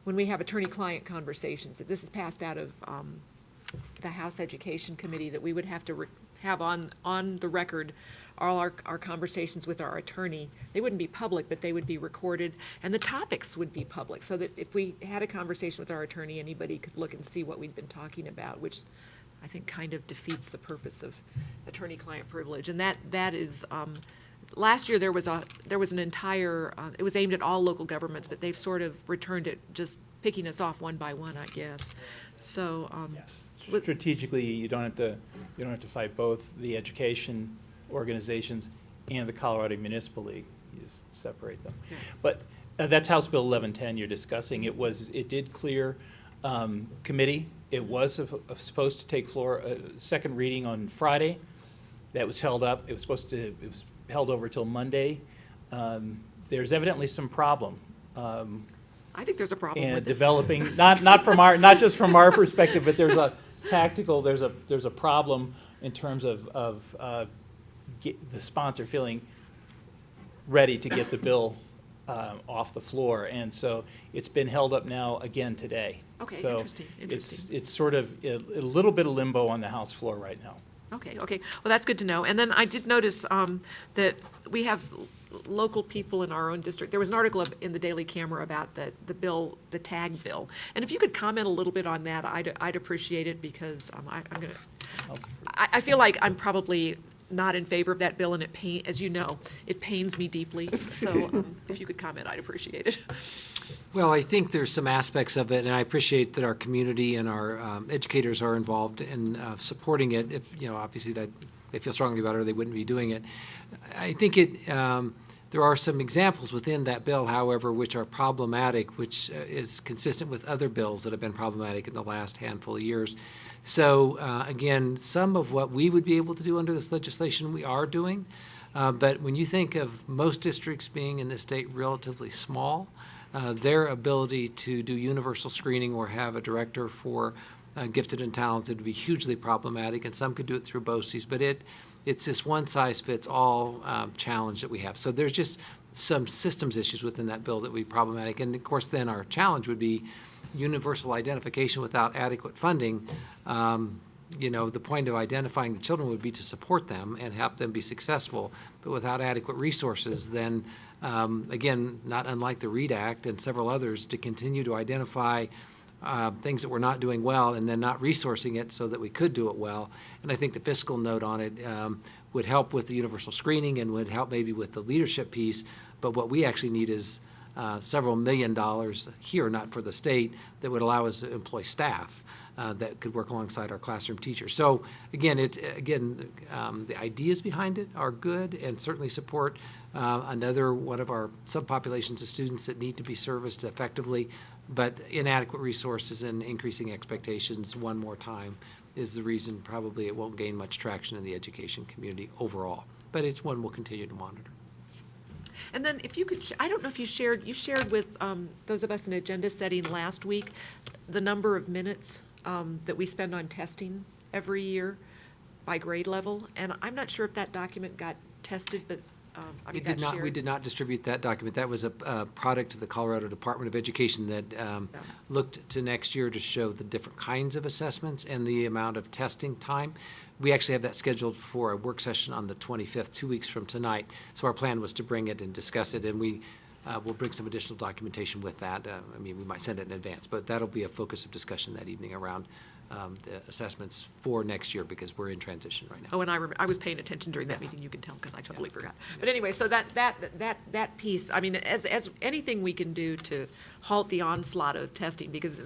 when we have attorney-client conversations. That this is passed out of the House Education Committee, that we would have to have on the record all our conversations with our attorney. They wouldn't be public, but they would be recorded, and the topics would be public, so that if we had a conversation with our attorney, anybody could look and see what we'd been talking about, which I think kind of defeats the purpose of attorney-client privilege. And that is, last year there was an entire, it was aimed at all local governments, but they've sort of returned it, just picking us off one by one, I guess. So, Strategically, you don't have to fight both the education organizations and the Colorado Municipal League. You just separate them. Okay. But that's House Bill 1110 you're discussing. It did clear committee. It was supposed to take floor second reading on Friday. That was held up. It was held over till Monday. There's evidently some problem. I think there's a problem And with it. developing, not just from our perspective, but there's a problem in terms of the sponsor feeling ready to get the bill off the floor, and so it's been held up now again today. Okay, So interesting. it's sort of a little bit of limbo on the House floor right now. Okay. Well, that's good to know. And then I did notice that we have local people in our own district. There was an article in the Daily Camera about the bill, the tag bill. And if you could comment a little bit on that, I'd appreciate it, because I feel like I'm probably not in favor of that bill, and as you know, it pains me deeply. So if you could comment, I'd appreciate it. Well, I think there's some aspects of it, and I appreciate that our community and our educators are involved in supporting it. If, obviously that they feel strongly about it, or they wouldn't be doing it. I think There are some examples within that bill, however, which are problematic, which is consistent with other bills that have been problematic in the last handful of years. So again, some of what we would be able to do under this legislation, we are doing. But when you think of most districts being in this state relatively small, their ability to do universal screening or have a director for gifted and talented would be hugely problematic, and some could do it through BOCES, but it's this one-size-fits-all challenge that we have. So there's just some systems issues within that bill that would be problematic. And of course, then our challenge would be universal identification without adequate funding. The point of identifying the children would be to support them and help them be successful, but without adequate resources, then again, not unlike the READ Act and several others, to continue to identify things that we're not doing well and then not resourcing it so that we could do it well. And I think the fiscal note on it would help with the universal screening and would help maybe with the leadership piece. But what we actually need is several $1 million here, not for the state, that would allow us to employ staff that could work alongside our classroom teachers. So again, the ideas behind it are good and certainly support another one of our subpopulations of students that need to be serviced effectively. But inadequate resources and increasing expectations one more time is the reason probably it won't gain much traction in the education community overall. But it's one we'll continue to monitor. And then if you could, I don't know if you shared with those of us in agenda setting last week, the number of minutes that we spend on testing every year by grade level. And I'm not sure if that document got tested, but It did not. We did not distribute that document. That was a product of the Colorado Department of Education that looked to next year to show the different kinds of assessments and the amount of testing time. We actually have that scheduled for a work session on the 25th, 2 weeks from tonight. So our plan was to bring it and discuss it, and we will bring some additional documentation with that. We might send it in advance, but that'll be a focus of discussion that evening around the assessments for next year because we're in transition right now. Oh, and I was paying attention during that meeting, you can tell, because I totally forgot. But anyway, so that piece, as anything we can do to halt the onslaught of testing, because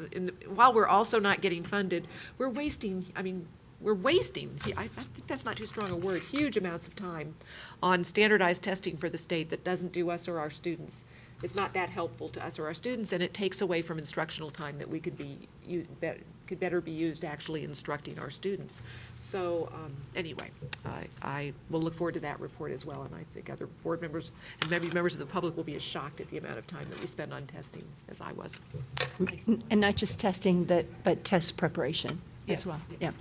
while we're also not getting funded, we're wasting, I think that's not too strong a word, huge amounts of time on standardized testing for the state that doesn't do us or our students. It's not that helpful to us or our students, and it takes away from instructional time that we could better be used actually instructing our students. So anyway, I will look forward to that report as well, and I think other board members and maybe members of the public will be as shocked at the amount of time that we spend on testing as I was. And not just testing, but test preparation as Yes. well. Yeah.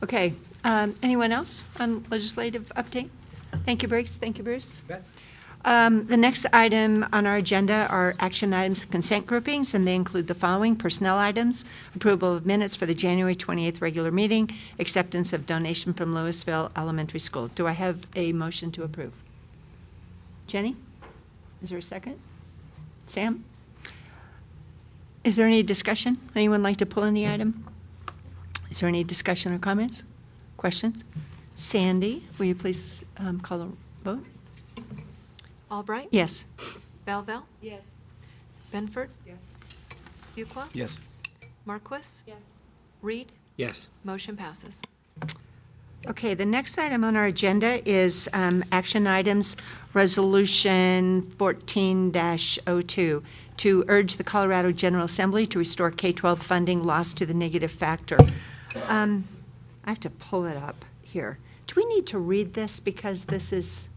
Okay. Anyone else on legislative update? Thank you, Briggs. Thank you, Bruce. The next item on our agenda are action items, consent groupings, and they include the following: personnel items, approval of minutes for the January 28th regular meeting, acceptance of donation from Louisville Elementary School. Do I have a motion to approve? Jenny? Is there a second? Sam? Is there any discussion? Anyone like to pull any item? Is there any discussion or comments? Questions? Sandy, will you please call the vote? Albright? Yes. Belleville? Yes. Benford? Yes. Fuqua? Yes. Marquis? Yes. Reed? Yes. Motion passes. Okay, the next item on our agenda is action items, Resolution 14-02, to urge the Colorado General Assembly to restore K-12 funding lost to the negative factor. I have to pull it up here. Do we need to read this because this is?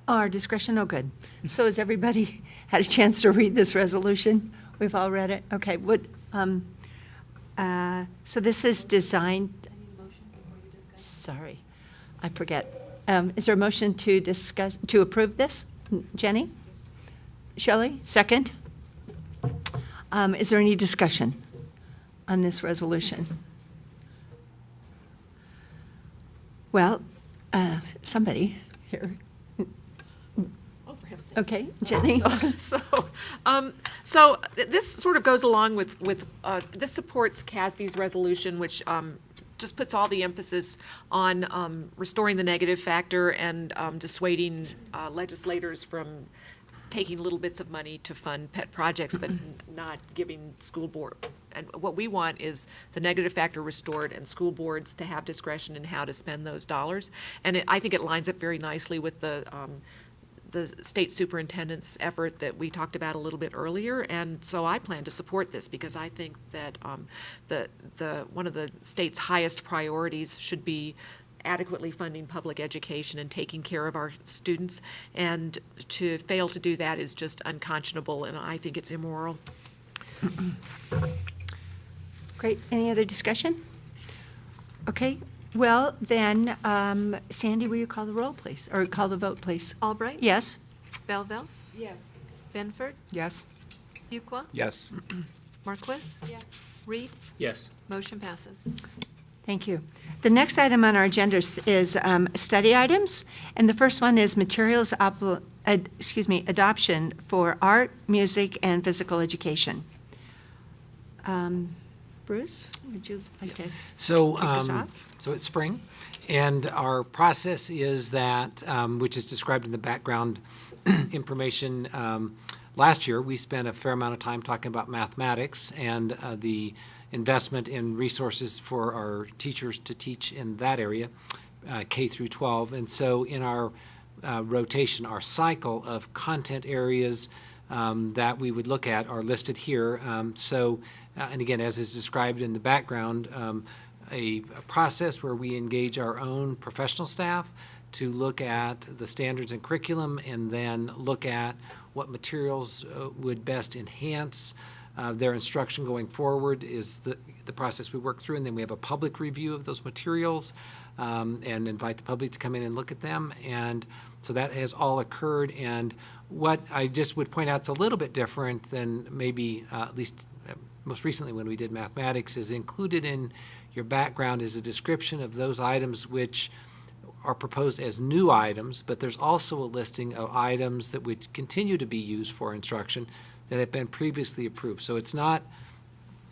Oh, our discretion, oh, good. So has everybody had a chance to read this resolution? We've all read it? Okay, so this is designed. Sorry, I forget. Is there a motion to approve this? Jenny? Shelley, second? Is there any discussion on this resolution? Well, somebody here. Okay, Jenny? So this sort of goes along with this supports CASB's resolution, which just puts all the emphasis on restoring the negative factor and dissuading legislators from taking little bits of money to fund pet projects, but not giving school board. And what we want is the negative factor restored and school boards to have discretion in how to spend those dollars. And I think it lines up very nicely with the state superintendent's effort that we talked about a little bit earlier. And so I plan to support this because I think that one of the state's highest priorities should be adequately funding public education and taking care of our students. And to fail to do that is just unconscionable, and I think it's immoral. Great. Any other discussion? Okay. Well, then, Sandy, will you call the roll, please? Or call the vote, please? Albright? Yes? Belleville? Yes. Benford? Yes? Fuqua? Yes. Marquis? Yes. Reed? Yes. Motion passes. Thank you. The next item on our agenda is study items, and the first one is materials adoption for art, music, and physical education. Bruce, would you like to So, kick us off? so it's spring, and our process is that, which is described in the background information. Last year, we spent a fair amount of time talking about mathematics and the investment in resources for our teachers to teach in that area, K through 12. And so in our rotation, our cycle of content areas that we would look at are listed here. And again, as is described in the background, a process where we engage our own professional staff to look at the standards and curriculum and then look at what materials would best enhance their instruction going forward is the process we work through. And then we have a public review of those materials and invite the public to come in and look at them. And so that has all occurred. And what I just would point out is a little bit different than maybe at least most recently when we did mathematics, is included in your background is a description of those items which are proposed as new items, but there's also a listing of items that would continue to be used for instruction that have been previously approved. So it's not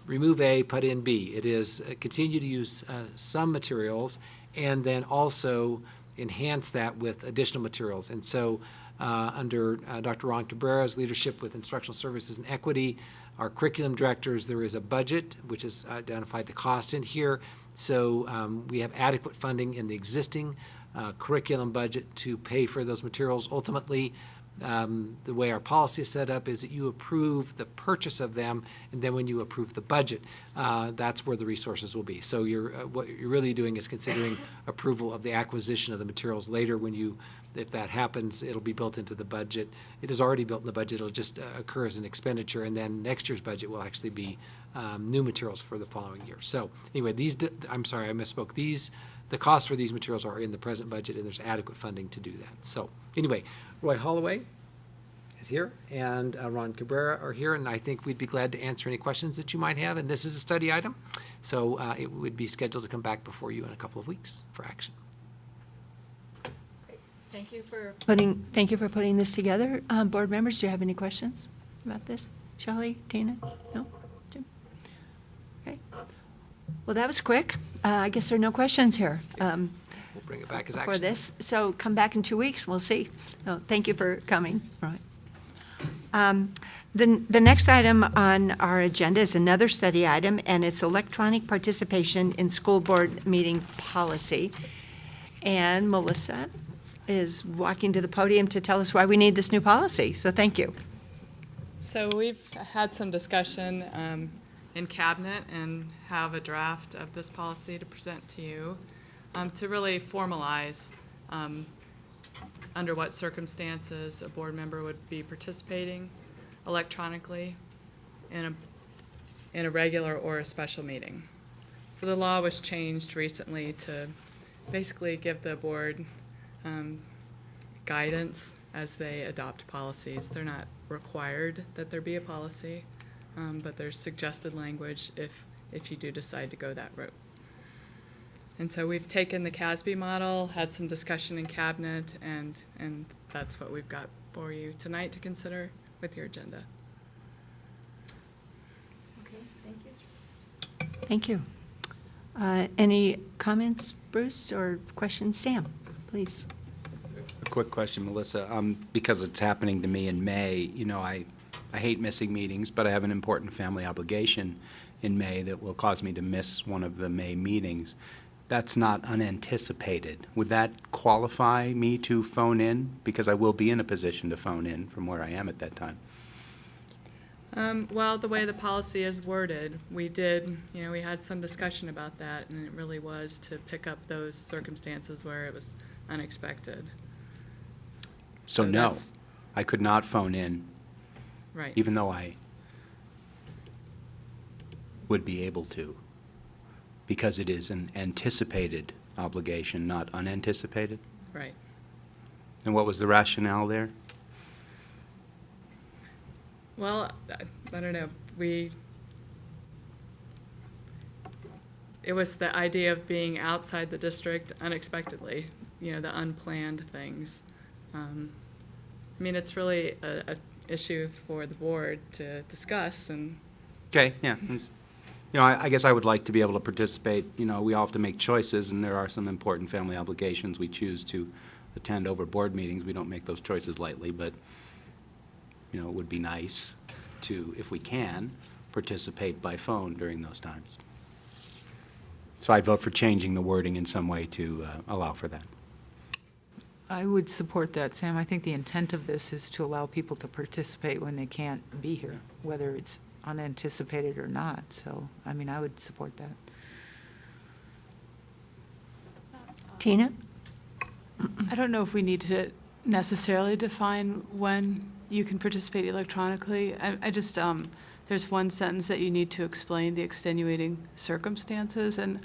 remove A, put in B. It is continue to use some materials and then also enhance that with additional materials. And so under Dr. Ron Cabrera's leadership with Instructional Services and Equity, our curriculum directors, there is a budget which has identified the cost in here. So we have adequate funding in the existing curriculum budget to pay for those materials. Ultimately, the way our policy is set up is that you approve the purchase of them, and then when you approve the budget, that's where the resources will be. So what you're really doing is considering approval of the acquisition of the materials later. If that happens, it'll be built into the budget. It is already built in the budget. It'll just occur as an expenditure, and then next year's budget will actually be new materials for the following year. So anyway, I'm sorry, I misspoke. The costs for these materials are in the present budget, and there's adequate funding to do that. So anyway, Roy Holloway is here, and Ron Cabrera are here, and I think we'd be glad to answer any questions that you might have. And this is a study item, so it would be scheduled to come back before you in a couple of weeks for action. Thank you for putting this together. Board members, do you have any questions about this? Shelley, Tina? No? Jim? Okay. Well, that was quick. I guess there are no questions here We'll bring it back as action. for this. So come back in 2 weeks, we'll see. So thank you for coming. Right. The next item on our agenda is another study item, and it's electronic participation in school board meeting policy. And Melissa is walking to the podium to tell us why we need this new policy. So thank you. So we've had some discussion in cabinet and have a draft of this policy to present to you to really formalize under what circumstances a board member would be participating electronically in a regular or a special meeting. So the law was changed recently to basically give the board guidance as they adopt policies. They're not required that there be a policy, but there's suggested language if you do decide to go that route. And so we've taken the CASB model, had some discussion in cabinet, and that's what we've got for you tonight to consider with your agenda. Okay, thank you. Any comments, Bruce, or questions? Sam, please. quick question, Melissa. Because it's happening to me in May, I hate missing meetings, but I have an important family obligation in May that will cause me to miss one of the May meetings. That's not unanticipated. Would that qualify me to phone in? Because I will be in a position to phone in from where I am at that time. Well, the way the policy is worded, we had some discussion about that, and it really was to pick up those circumstances where it was unexpected. So no, that's- I could not phone in, Right. even though I would be able to, because it is an anticipated obligation, not unanticipated. Right. And what was the rationale there? Well, I don't know. It was the idea of being outside the district unexpectedly, the unplanned things. I mean, it's really a issue for the board to discuss, and Okay, yeah. I guess I would like to be able to participate. We all have to make choices, and there are some important family obligations. We choose to attend over board meetings. We don't make those choices lightly, but, it would be nice to, if we can, participate by phone during those times. So I'd vote for changing the wording in some way to allow for that. I would support that, Sam. I think the intent of this is to allow people to participate when they can't be here, whether it's unanticipated or not. So, I would support that. Tina? I don't know if we need to necessarily define when you can participate electronically. I just, there's one sentence that you need to explain the extenuating circumstances, and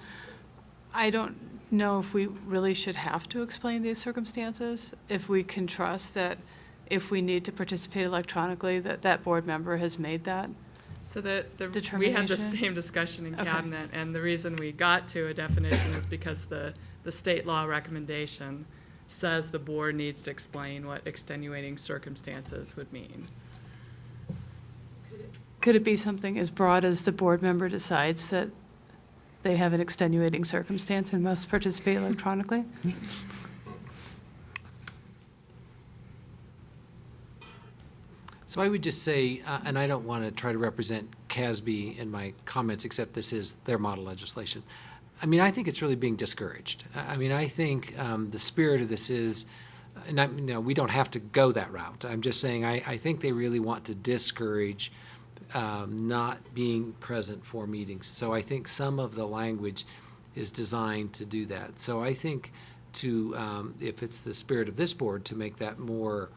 I don't know if we really should have to explain these circumstances, if we can trust that if we need to participate electronically, that board member has made that. so we had the Determination? same discussion in Okay. cabinet, and the reason we got to a definition is because the state law recommendation says the board needs to explain what extenuating circumstances would mean. Could it be something as broad as the board member decides that they have an extenuating circumstance and must participate electronically? So I would just say, and I don't want to try to represent CASB in my comments, except this is their model legislation. I think it's really being discouraged. I think the spirit of this is, and we don't have to go that route. I'm just saying I think they really want to discourage not being present for meetings. So I think some of the language is designed to do that. So I think if it's the spirit of this board, to make that more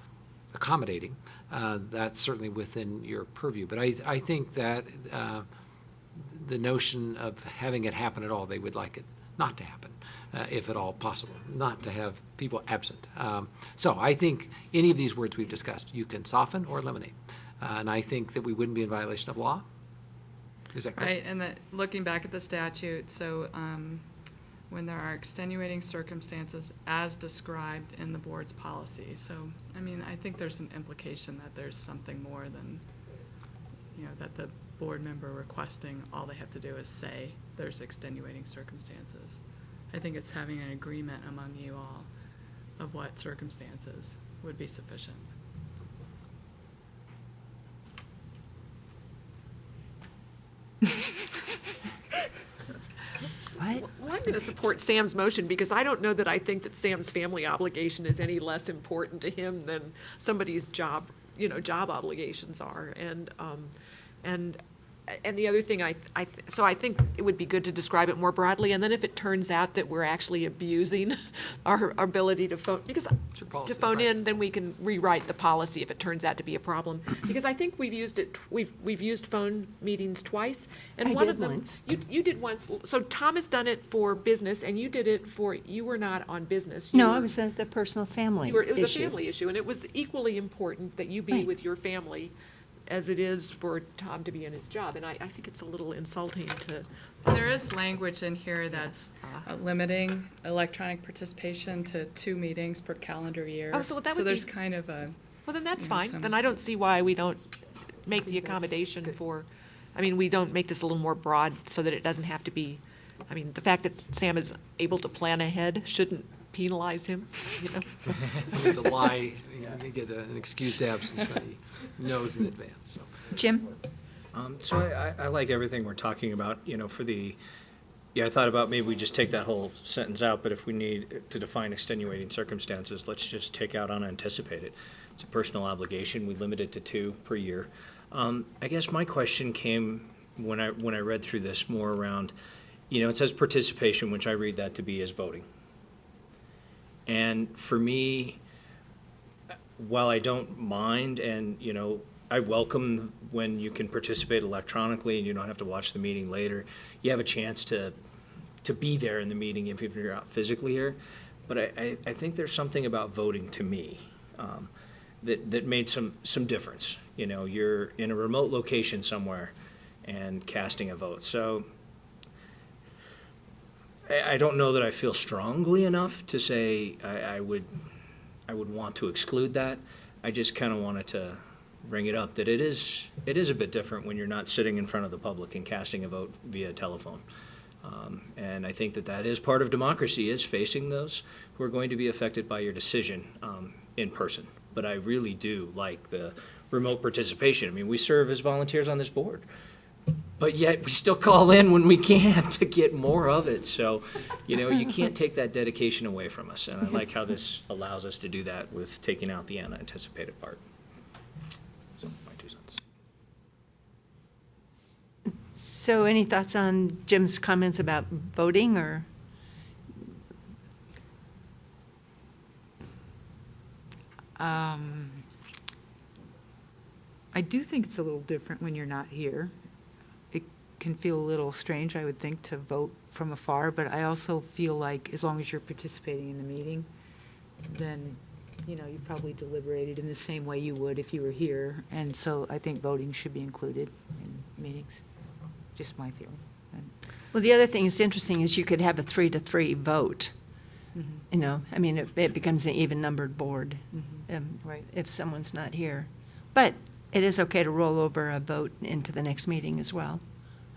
accommodating, that's certainly within your purview. But I think that the notion of having it happen at all, they would like it not to happen, if at all possible, not to have people absent. So I think any of these words we've discussed, you can soften or eliminate. And I think that we wouldn't be in violation of law. Is that correct? Right, and looking back at the statute, so when there are extenuating circumstances as described in the board's policy. So, I think there's an implication that there's something more than, that the board member requesting, all they have to do is say there's extenuating circumstances. I think it's having an agreement among you all of what circumstances would be sufficient. What? Well, I'm going to support Sam's motion because I don't know that I think that Sam's family obligation is any less important to him than somebody's job obligations are. And the other thing, so I think it would be good to describe it more broadly, and then if it turns out that we're actually abusing our ability to phone, because It's your policy, to phone right. in, then we can rewrite the policy if it turns out to be a problem. Because I think we've used phone meetings twice, and I one did of them. once. You did once, so Tom has done it for business, and you did it you were not on business. You No, were- I was at the personal family it was a issue. family issue, and it was equally important that you be Right. with your family as it is for Tom to be in his job. And I think it's a little insulting to, And there is language in here that's limiting electronic participation to 2 meetings per calendar year. Oh, so that would So there's be- kind of a, well, then that's You know, fine. some- Then I don't see why we don't make the accommodation for, we don't make this a little more broad so that it doesn't have to be, the fact that Sam is able to plan ahead shouldn't penalize him, you know? You have to lie, you get an excused absence, but he knows in advance, so. Jim? So I like everything we're talking about, you know, I thought about maybe we just take that whole sentence out, but if we need to define extenuating circumstances, let's just take out unanticipated. It's a personal obligation, we limit it to 2 per year. I guess my question came when I read through this more around, you know, it says participation, which I read that to be as voting. And for me, while I don't mind and, you know, I welcome when you can participate electronically and you don't have to watch the meeting later. You have a chance to be there in the meeting if you're not physically here. But I think there's something about voting to me that made some difference. You know, you're in a remote location somewhere and casting a vote. So I don't know that I feel strongly enough to say I would want to exclude that. I just kind of wanted to bring it up that it is a bit different when you're not sitting in front of the public and casting a vote via telephone. And I think that is part of democracy, is facing those who are going to be affected by your decision in person. But I really do like the remote participation. I mean, we serve as volunteers on this board, but yet we still call in when we can to get more of it. So, you know, you can't take that dedication away from us. And I like how this allows us to do that with taking out the unanticipated part. So, my 2 cents. So any thoughts on Jim's comments about voting, or? I do think it's a little different when you're not here. It can feel a little strange, I would think, to vote from afar, but I also feel like as long as you're participating in the meeting, then, you know, you probably deliberated in the same way you would if you were here. And so I think voting should be included in meetings. Just my feeling. Well, the other thing that's interesting is you could have a 3-3 vote. You know, I mean, it becomes an even-numbered board Right. if someone's not here. But it is okay to roll over a vote into the next meeting as well.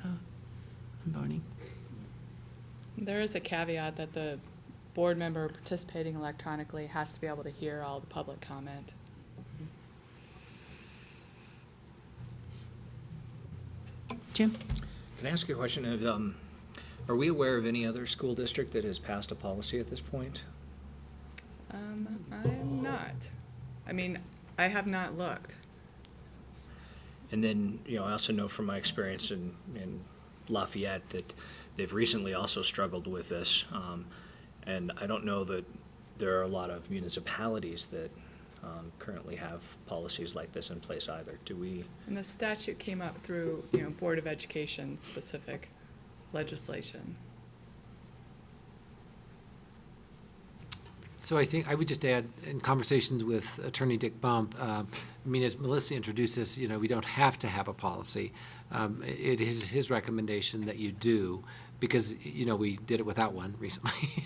On voting. There is a caveat that the board member participating electronically has to be able to hear all the public comment. Jim? Can I ask you a question? Are we aware of any other school district that has passed a policy at this point? I'm not. I mean, I have not looked. And then, you know, I also know from my experience in Lafayette that they've recently also struggled with this. And I don't know that there are a lot of municipalities that currently have policies like this in place either. Do we? And the statute came up through, you know, Board of Education specific legislation. So I think I would just add, in conversations with Attorney Dick Bump, I mean, as Melissa introduced this, you know, we don't have to have a policy. It is his recommendation that you do, because, you know, we did it without one recently.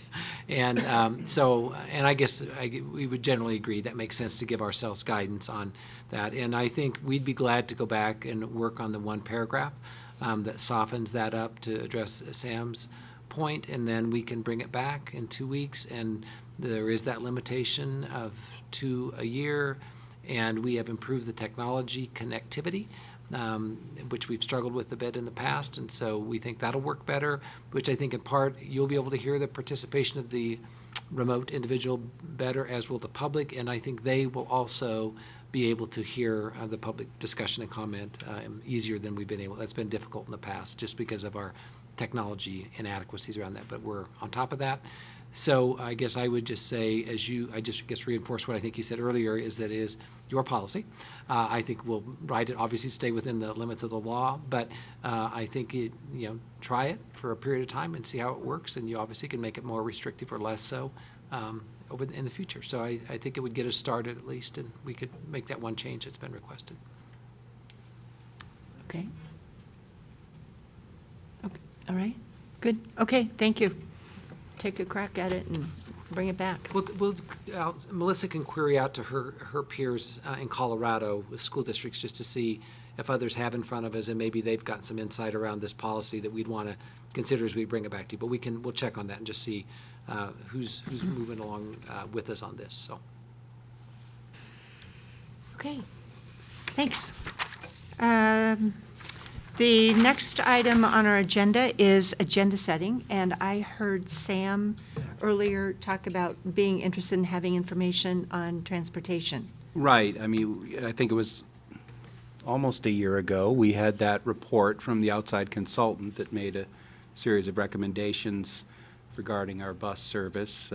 And and I guess we would generally agree that makes sense to give ourselves guidance on that. And I think we'd be glad to go back and work on the one paragraph that softens that up to address Sam's point, and then we can bring it back in 2 weeks. And there is that limitation of 2 a year, and we have improved the technology connectivity, which we've struggled with a bit in the past, and so we think that'll work better, which I think in part you'll be able to hear the participation of the remote individual better, as will the public, and I think they will also be able to hear the public discussion and comment easier than we've been able. That's been difficult in the past just because of our technology inadequacies around that, but we're on top of that. So I guess I would just say, I just guess reinforce what I think you said earlier, is that it is your policy. I think we'll write it, obviously stay within the limits of the law, but I think try it for a period of time and see how it works, and you obviously can make it more restrictive or less so in the future. So I think it would get us started at least, and we could make that one change that's been requested. Okay. Okay. All right. Good. Okay, thank you. Take a crack at it and bring it back. Melissa can query out to her peers in Colorado with school districts just to see if others have in front of us, and maybe they've got some insight around this policy that we'd want to consider as we bring it back to you. But we'll check on that and just see who's moving along with us on this, so. Okay, thanks. The next item on our agenda is agenda setting, and I heard Sam earlier talk about being interested in having information on transportation. Right. I mean, I think it was almost a year ago, we had that report from the outside consultant that made a series of recommendations regarding our bus service.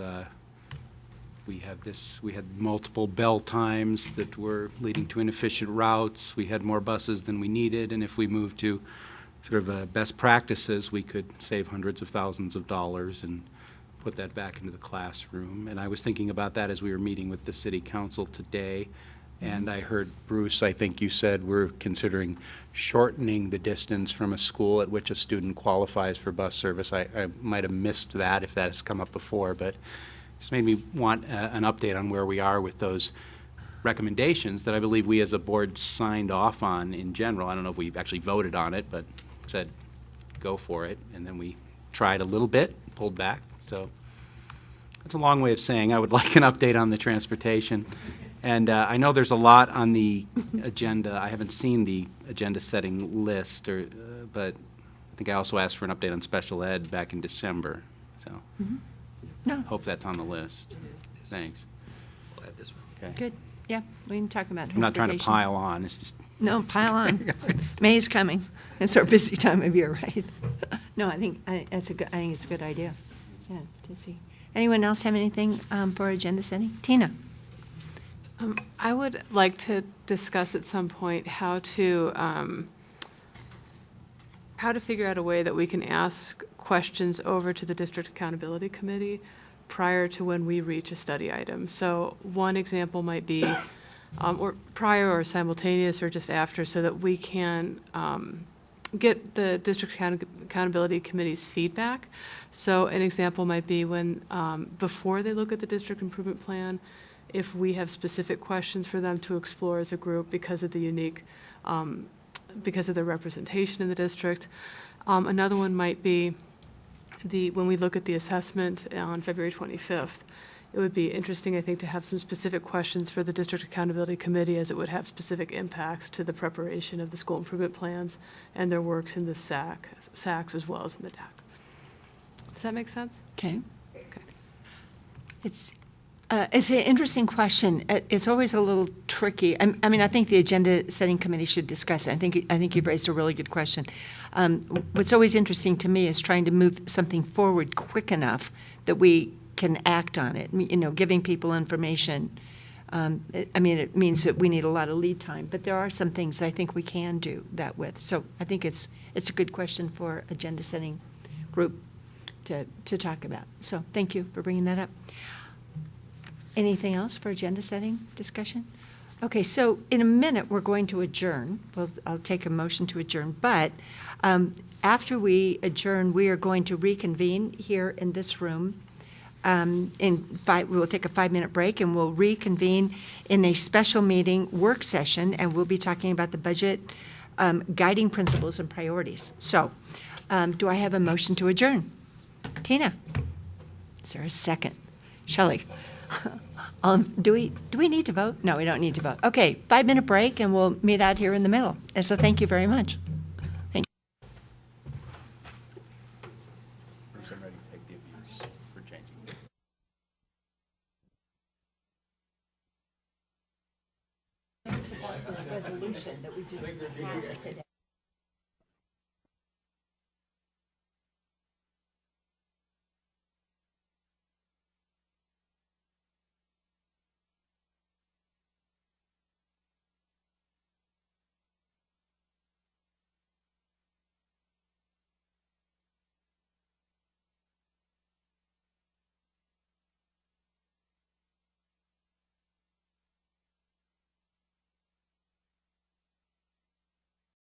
We had multiple bell times that were leading to inefficient routes. We had more buses than we needed, and if we moved to sort of best practices, we could save hundreds of thousands of dollars and put that back into the classroom. And I was thinking about that as we were meeting with the city council today. And I heard, Bruce, I think you said we're considering shortening the distance from a school at which a student qualifies for bus service. I might have missed that if that has come up before, but just made me want an update on where we are with those recommendations that I believe we as a board signed off on in general. I don't know if we actually voted on it, but said go for it. And then we tried a little bit, pulled back. So that's a long way of saying I would like an update on the transportation. And I know there's a lot on the agenda. I haven't seen the agenda setting list, but I think I also asked for an update on special ed back in December. So No, hope that's on the list. Thanks. We'll add this one. Okay. good, yeah, we can talk about I'm not transportation. trying to pile on. It's just No, pile on. May's coming. It's our busy time of year, right? No, I think it's a good idea. Yeah, to see. Anyone else have anything for agenda setting? Tina? I would like to discuss at some point how to figure out a way that we can ask questions over to the District Accountability Committee prior to when we reach a study item. So one example might be, or prior or simultaneous or just after, so that we can get the District Accountability Committee's feedback. So an example might be when, before they look at the district improvement plan, if we have specific questions for them to explore as a group because of the unique, because of their representation in the district. Another one might be when we look at the assessment on February 25th, it would be interesting, I think, to have some specific questions for the District Accountability Committee, as it would have specific impacts to the preparation of the school improvement plans and their works in the SACs as well as in the DAC. Does that make sense? Okay. It's an interesting question. It's always a little tricky. I mean, I think the agenda setting committee should discuss it. I think you've raised a really good question. What's always interesting to me is trying to move something forward quick enough that we can act on it. You know, giving people information. I mean, it means that we need a lot of lead time, but there are some things I think we can do that with. So I think it's a good question for agenda setting group to talk about. So thank you for bringing that up. Anything else for agenda setting discussion? Okay, so in a minute, we're going to adjourn. Well, I'll take a motion to adjourn, but after we adjourn, we are going to reconvene here in this room. We'll take a 5-minute break, and we'll reconvene in a special meeting work session, and we'll be talking about the budget guiding principles and priorities. So do I have a motion to adjourn? Tina? Is there a second? Shelley? Do we need to vote? No, we don't need to vote. Okay, 5-minute break, and we'll meet out here in the middle. And so thank you very much. Thank you. Bruce, I'm ready to take the abuse for changing. Resolution that we just passed today.